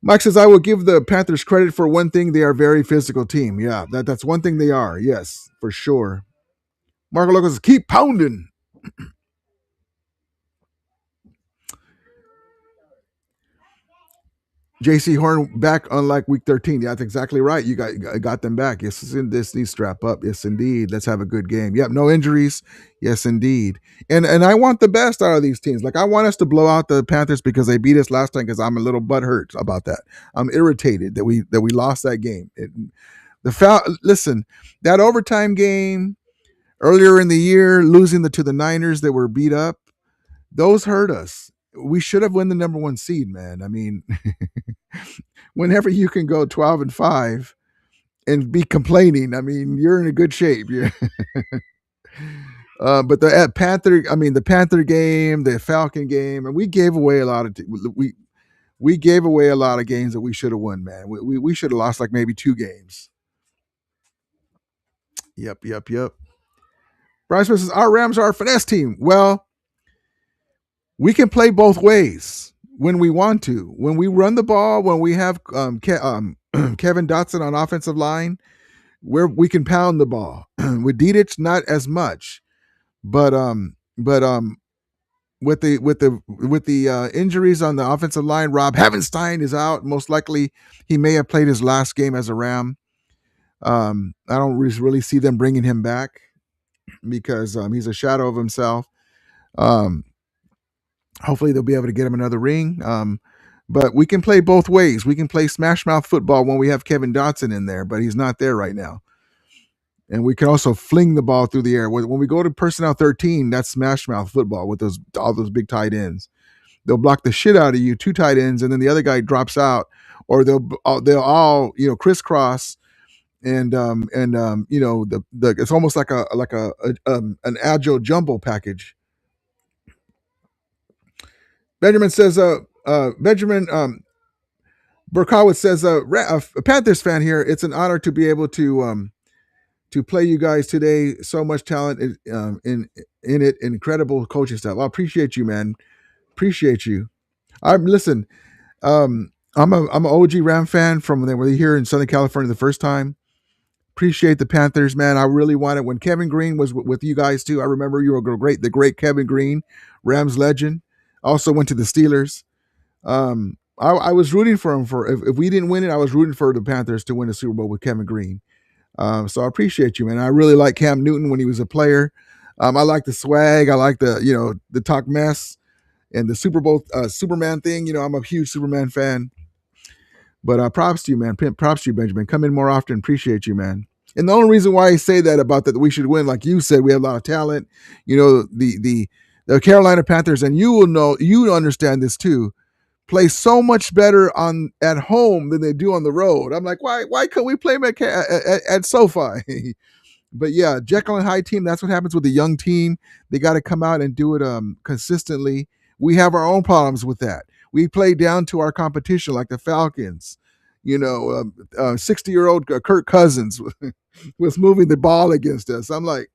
Mike says, I will give the Panthers credit for one thing. They are a very physical team. Yeah, that's one thing they are. Yes, for sure. Marco Locos, keep pounding. JC Horn back unlike week 13. Yeah, that's exactly right. You got them back. Yes, this needs strap up. Yes, indeed. Let's have a good game. Yep, no injuries. Yes, indeed. And I want the best out of these teams. Like I want us to blow out the Panthers because they beat us last time because I'm a little butthurt about that. I'm irritated that we lost that game. Listen, that overtime game earlier in the year, losing to the Niners that were beat up, those hurt us. We should have won the number 1 seed, man. I mean, whenever you can go 12-5 and be complaining, I mean, you're in a good shape. Yeah. But the Panther game, the Falcon game, and we gave away a lot of we gave away a lot of games that we should have won, man. We should have lost like maybe 2 games. Yep. Brian Smith says, our Rams are a finesse team. Well, we can play both ways when we want to. When we run the ball, when we have Kevin Dotson on offensive line, where we can pound the ball. With Dietrich, not as much. But with the injuries on the offensive line, Rob Havenstein is out. Most likely, he may have played his last game as a Ram. I don't really see them bringing him back because he's a shadow of himself. Hopefully they'll be able to get him another ring. But we can play both ways. We can play smash mouth football when we have Kevin Dotson in there, but he's not there right now. And we can also fling the ball through the air. When we go to personnel 13, that's smash mouth football with all those big tight ends. They'll block the shit out of you, 2 tight ends, and then the other guy drops out, or they'll all crisscross. And it's almost like an agile jumble package. Benjamin says, Burkowitz says, a Panthers fan here. It's an honor to be able to play you guys today. So much talent in it. Incredible coaching staff. I appreciate you, man. Appreciate you. I'm an OG Ram fan from when they were here in Southern California the first time. Appreciate the Panthers, man. I really wanted when Kevin Green was with you guys too. I remember you were the great Kevin Green, Rams legend. Also went to the Steelers. I was rooting for him if we didn't win it, I was rooting for the Panthers to win the Super Bowl with Kevin Green. So I appreciate you, man. I really like Cam Newton when he was a player. I like the swag. I like the talk mess and the Super Bowl Superman thing. I'm a huge Superman fan. But props to you, man. Props to you, Benjamin. Come in more often. Appreciate you, man. And the only reason why I say that about that we should win, like you said, we have a lot of talent. The Carolina Panthers, and you understand this too, play so much better at home than they do on the road. I'm like, why couldn't we play them at SoFi? But yeah, Jekyll and Hyde team, that's what happens with a young team. They got to come out and do it consistently. We have our own problems with that. We play down to our competition like the Falcons. 60-year-old Kirk Cousins was moving the ball against us. I'm like,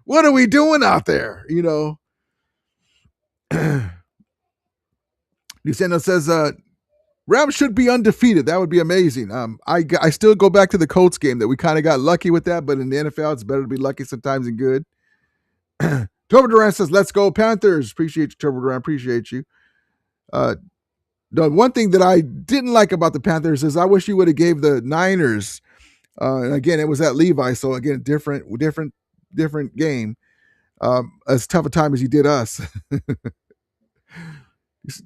what are we doing out there? Luciano says, Rams should be undefeated. That would be amazing. I still go back to the Colts game that we kind of got lucky with that, but in the NFL, it's better to be lucky sometimes than good. Turbo Duran says, let's go Panthers. Appreciate you, Turbo Duran. Appreciate you. The one thing that I didn't like about the Panthers is I wish you would have gave the Niners, and again, it was at Levi, so again, different game, as tough a time as you did us.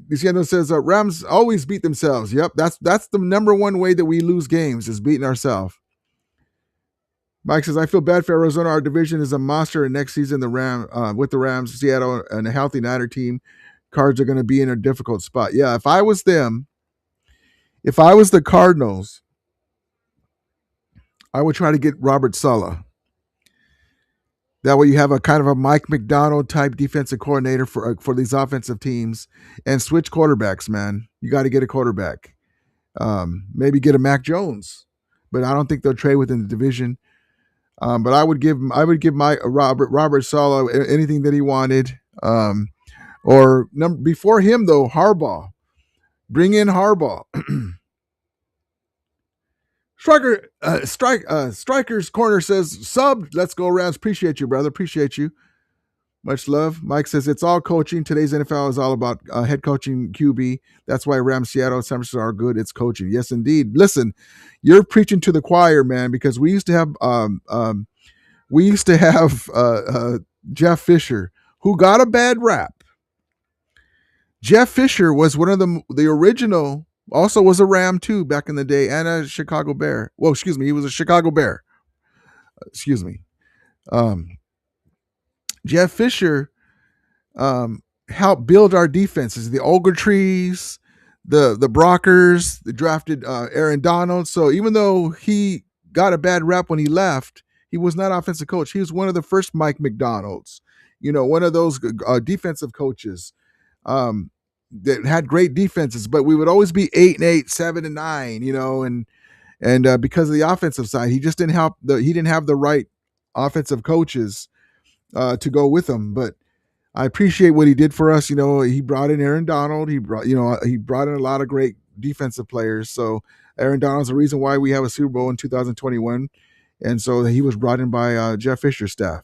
Luciano says, Rams always beat themselves. Yep, that's the number one way that we lose games is beating ourselves. Mike says, I feel bad for Arizona. Our division is a monster, and next season with the Rams, Seattle, and a healthy Niner team, Cards are going to be in a difficult spot. Yeah, if I was the Cardinals, I would try to get Robert Saleh. That way you have a kind of a Mike McDonald type defensive coordinator for these offensive teams, and switch quarterbacks, man. You got to get a quarterback. Maybe get a Mac Jones, but I don't think they'll trade within the division. But I would give my Robert Saleh anything that he wanted. Before him though, Harbaugh. Bring in Harbaugh. Striker's Corner says, sub, let's go Rams. Appreciate you, brother. Appreciate you. Much love. Mike says, it's all coaching. Today's NFL is all about head coaching QB. That's why Rams, Seattle, San Francisco are good. It's coaching. Yes, indeed. Listen, you're preaching to the choir, man, because we used to have Jeff Fisher, who got a bad rap. Jeff Fisher was one of the original, also was a Ram too back in the day, and a Chicago Bear. Well, excuse me, he was a Chicago Bear. Excuse me. Jeff Fisher helped build our defenses. The Ogletrees, the Brockers, they drafted Aaron Donald. So even though he got a bad rap when he left, he was not offensive coach. He was one of the first Mike McDonalds, one of those defensive coaches that had great defenses, but we would always be 8-8, 7-9, and because of the offensive side, he just didn't have the right offensive coaches to go with him. But I appreciate what he did for us. He brought in Aaron Donald. He brought in a lot of great defensive players. So Aaron Donald's the reason why we have a Super Bowl in 2021. And so he was brought in by Jeff Fisher's staff.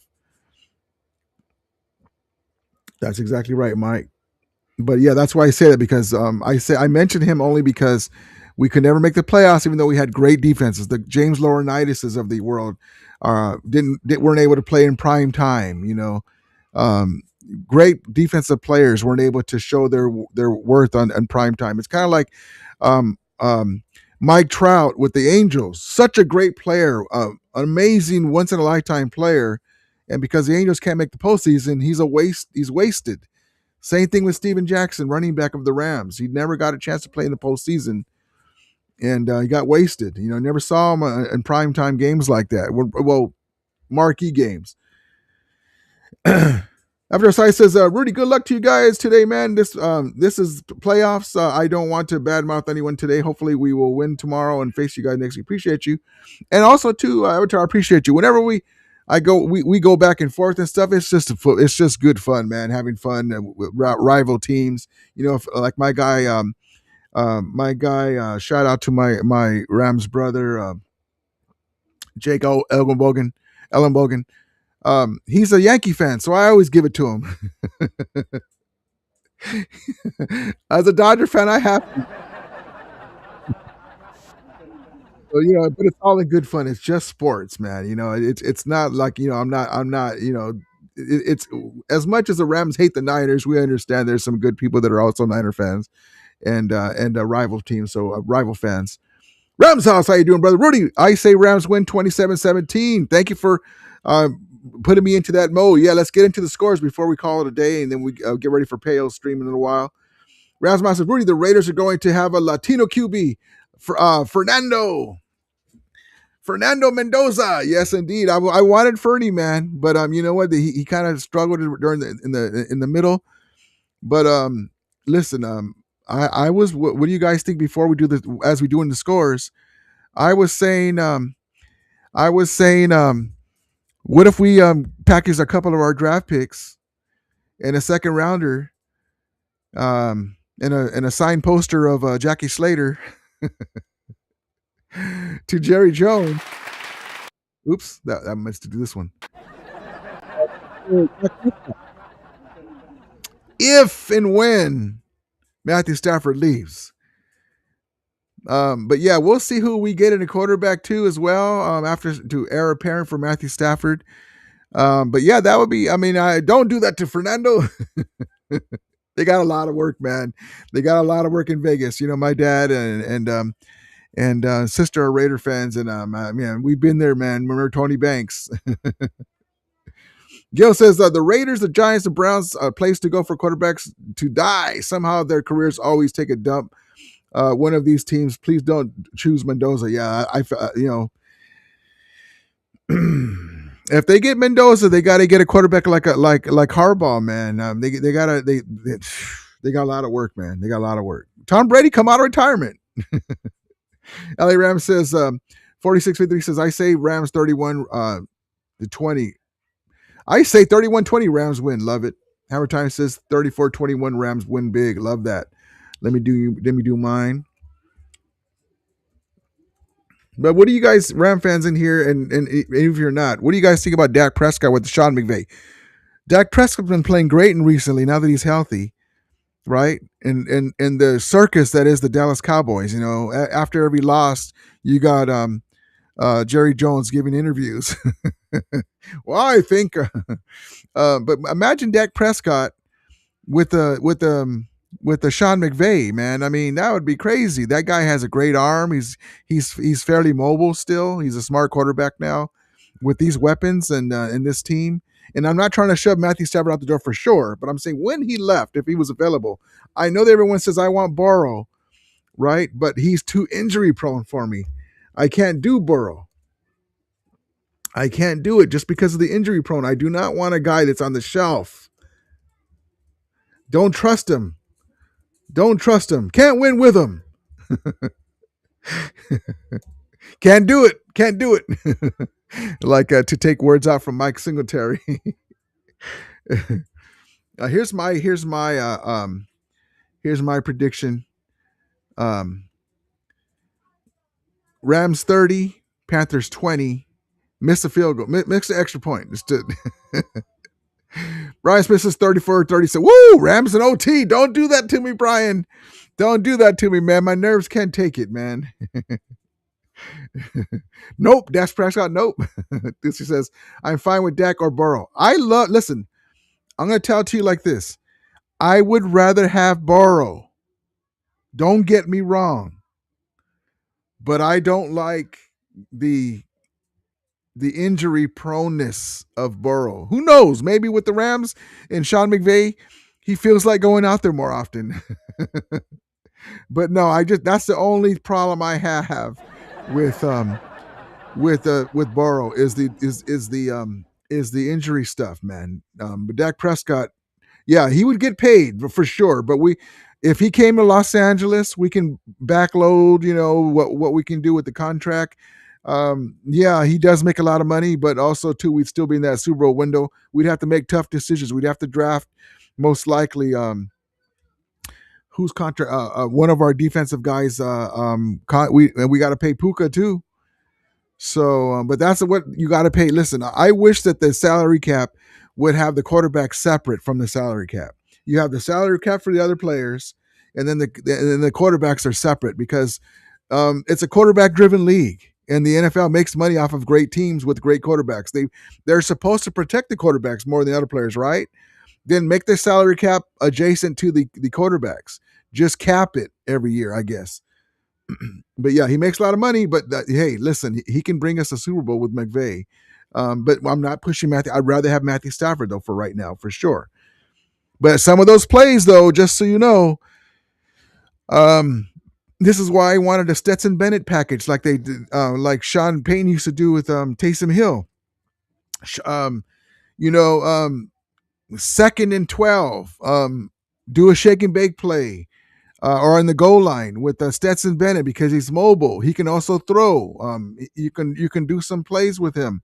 That's exactly right, Mike. But yeah, that's why I say that, because I mentioned him only because we could never make the playoffs, even though we had great defenses. The James Laurinaitis of the world weren't able to play in prime time. Great defensive players weren't able to show their worth on prime time. It's kind of like Mike Trout with the Angels, such a great player, an amazing once in a lifetime player, and because the Angels can't make the postseason, he's wasted. Same thing with Steven Jackson, running back of the Rams. He never got a chance to play in the postseason, and he got wasted. Never saw him in primetime games like that. Well, marquee games. After Asai says, Rudy, good luck to you guys today, man. This is playoffs. I don't want to badmouth anyone today. Hopefully we will win tomorrow and face you guys next week. Appreciate you. And also, too, Avatar, I appreciate you. Whenever we go back and forth and stuff. It's just good fun, man. Having fun with rival teams. Like my guy. Shout out to my Rams brother, Jake Ellenbogen. He's a Yankee fan, so I always give it to him. As a Dodger fan, I have to. So, but it's all in good fun. It's just sports, man. It's not like, I'm not, it's as much as the Rams hate the Niners, we understand there's some good people that are also Niner fans and rival teams. So rival fans. Rams house, how you doing, brother? Rudy, I say Rams win 27-17. Thank you for putting me into that mode. Yeah, let's get into the scores before we call it a day, and then we get ready for Pale stream in a little while. Rams says, Rudy, the Raiders are going to have a Latino QB, Fernando Mendoza. Yes, indeed. I wanted Fernie, man, but you know what? He kind of struggled during in the middle. But listen, I was. What do you guys think before we do this? As we do in the scores, I was saying, what if we package a couple of our draft picks and a second rounder, and a signed poster of Jackie Slater to Jerry Jones. Oops, that meant to do this one. If and when Matthew Stafford leaves. But yeah, we'll see who we get in a quarterback too as well. After to heir apparent for Matthew Stafford. But yeah, that would be. I mean, I don't do that to Fernando. They got a lot of work, man. They got a lot of work in Vegas. My dad and sister are Raider fans, and man, we've been there, man. Remember Tony Banks? Gil says the Raiders, the Giants, the Browns, place to go for quarterbacks to die. Somehow their careers always take a dump. One of these teams, please don't choose Mendoza. Yeah, if they get Mendoza, they got to get a quarterback like Harbaugh, man. They got a lot of work, man. They got a lot of work. Tom Brady come out of retirement. LA Rams says 4653 says I say Rams 31-20. I say 31-20 Rams win. Love it. Howard Time says 34-21 Rams win big. Love that. Let me do mine. But what do you guys, Ram fans in here, and if you're not, what do you guys think about Dak Prescott with Sean McVay? Dak Prescott's been playing great recently now that he's healthy, right? And the circus that is the Dallas Cowboys. After every loss, you got Jerry Jones giving interviews. Well, I think, but imagine Dak Prescott with the Sean McVay, man. I mean, that would be crazy. That guy has a great arm. He's fairly mobile still. He's a smart quarterback now with these weapons and this team. And I'm not trying to shove Matthew Stafford out the door for sure, but I'm saying when he left, if he was available, I know that everyone says I want Burrow, right? But he's too injury prone for me. I can't do Burrow. I can't do it just because of the injury prone. I do not want a guy that's on the shelf. Don't trust him. Don't trust him. Can't win with him. Can't do it. Can't do it. Like to take words out from Mike Singletary. Here's my prediction. Rams 30, Panthers 20. Miss a field goal. Miss an extra point. Brian Smith says 34-36. Woo! Rams and OT. Don't do that to me, Brian. Don't do that to me, man. My nerves can't take it, man. Nope. Dak Prescott, nope. Lucy says, I'm fine with Dak or Burrow. Listen, I'm going to tell it to you like this. I would rather have Burrow. Don't get me wrong. But I don't like the injury proneness of Burrow. Who knows? Maybe with the Rams and Sean McVay, he feels like going out there more often. But no, that's the only problem I have with Burrow is the injury stuff, man. But Dak Prescott, yeah, he would get paid for sure. But if he came to Los Angeles, we can backload, what we can do with the contract. Yeah, he does make a lot of money, but also too, we'd still be in that Super Bowl window. We'd have to make tough decisions. We'd have to draft most likely whose contract, one of our defensive guys. We got to pay Puka too. So, but that's what you got to pay. Listen, I wish that the salary cap would have the quarterback separate from the salary cap. You have the salary cap for the other players, and then the quarterbacks are separate because it's a quarterback-driven league, and the NFL makes money off of great teams with great quarterbacks. They're supposed to protect the quarterbacks more than the other players, right? Then make the salary cap adjacent to the quarterbacks. Just cap it every year, I guess. But yeah, he makes a lot of money. But hey, listen, he can bring us a Super Bowl with McVay. But I'm not pushing Matthew. I'd rather have Matthew Stafford though for right now, for sure. But some of those plays, though, just so you know, this is why I wanted a Stetson Bennett package, like they did, like Sean Payton used to do with Taysom Hill. 2nd and 12, do a shake and bake play, or on the goal line with Stetson Bennett because he's mobile. He can also throw. You can do some plays with him.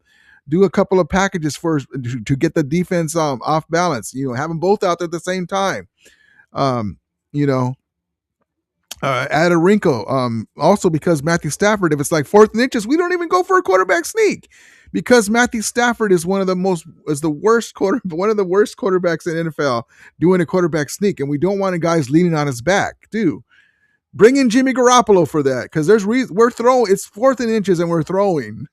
Do a couple of packages first to get the defense off balance. Have them both out there at the same time. Add a wrinkle. Also, because Matthew Stafford, if it's like 4th and inches, we don't even go for a quarterback sneak because Matthew Stafford is one of the worst quarterbacks in NFL doing a quarterback sneak, and we don't want guys leaning on his back, too. Bring in Jimmy Garoppolo for that because we're throwing. It's 4th and inches, and we're throwing.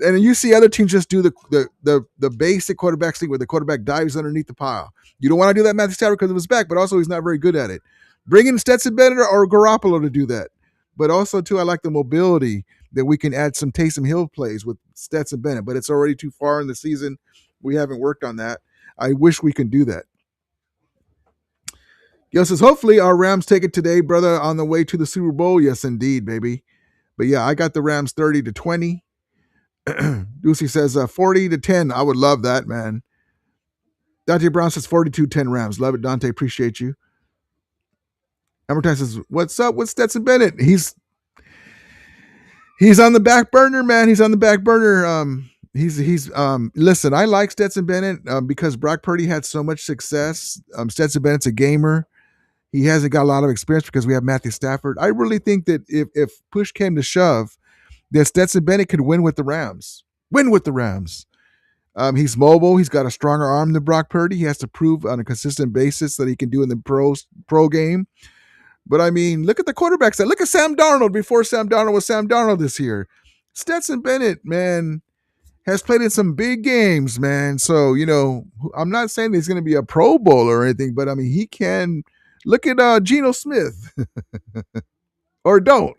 And you see other teams just do the basic quarterback sneak where the quarterback dives underneath the pile. You don't want to do that Matthew Stafford because of his back, but also he's not very good at it. Bring in Stetson Bennett or Garoppolo to do that. But also, too, I like the mobility that we can add some Taysom Hill plays with Stetson Bennett, but it's already too far in the season. We haven't worked on that. I wish we can do that. Gil says, hopefully our Rams take it today, brother, on the way to the Super Bowl. Yes, indeed, baby. But yeah, I got the Rams 30-20. Lucy says 40-10. I would love that, man. Dante Brown says 42-10 Rams. Love it, Dante. Appreciate you. Amortize says, what's up with Stetson Bennett? He's on the back burner, man. He's on the back burner. Listen, I like Stetson Bennett because Brock Purdy had so much success. Stetson Bennett's a gamer. He hasn't got a lot of experience because we have Matthew Stafford. I really think that if push came to shove, that Stetson Bennett could win with the Rams. Win with the Rams. He's mobile. He's got a stronger arm than Brock Purdy. He has to prove on a consistent basis that he can do in the pro game. But I mean, look at the quarterbacks. Look at Sam Darnold before Sam Darnold was Sam Darnold this year. Stetson Bennett, man, has played in some big games, man. So, I'm not saying he's going to be a Pro Bowler or anything, but I mean, he can. Look at Geno Smith. Or don't.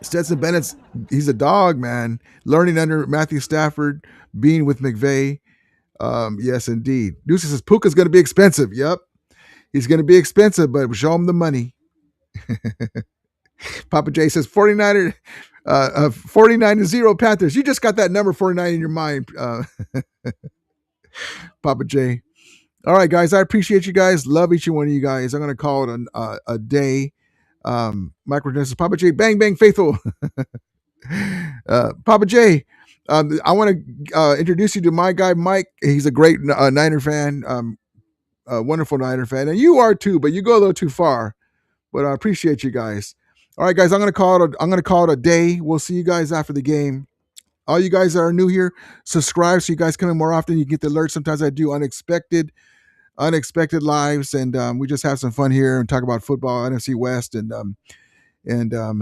Stetson Bennett's, he's a dog, man. Learning under Matthew Stafford, being with McVay. Yes, indeed. Deuce says Puka's going to be expensive. Yep. He's going to be expensive, but show him the money. Papa J says 49 to 0 Panthers. You just got that number 49 in your mind, Papa J. All right, guys. I appreciate you guys. Love each one of you guys. I'm going to call it a day. Microgenesis, Papa J, bang, bang, faithful. Papa J, I want to introduce you to my guy, Mike. He's a great Niner fan, a wonderful Niner fan. And you are too, but you go a little too far. But I appreciate you guys. All right, guys, I'm going to call it a day. We'll see you guys after the game. All you guys that are new here, subscribe so you guys come in more often. You get the alerts. Sometimes I do unexpected lives, and we just have some fun here and talk about football, NFC West, and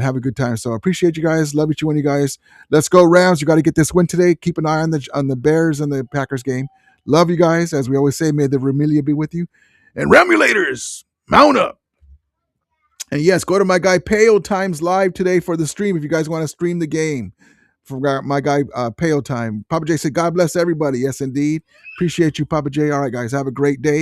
have a good time. So I appreciate you guys. Love each one of you guys. Let's go Rams. You got to get this win today. Keep an eye on the Bears and the Packers game. Love you guys. As we always say, may the Vermilia be with you. And Ramulators, mount up. And yes, go to my guy Payo Times Live today for the stream if you guys want to stream the game. For my guy Payo Time. Papa J said, God bless everybody. Yes, indeed. Appreciate you, Papa J. All right, guys. Have a great day.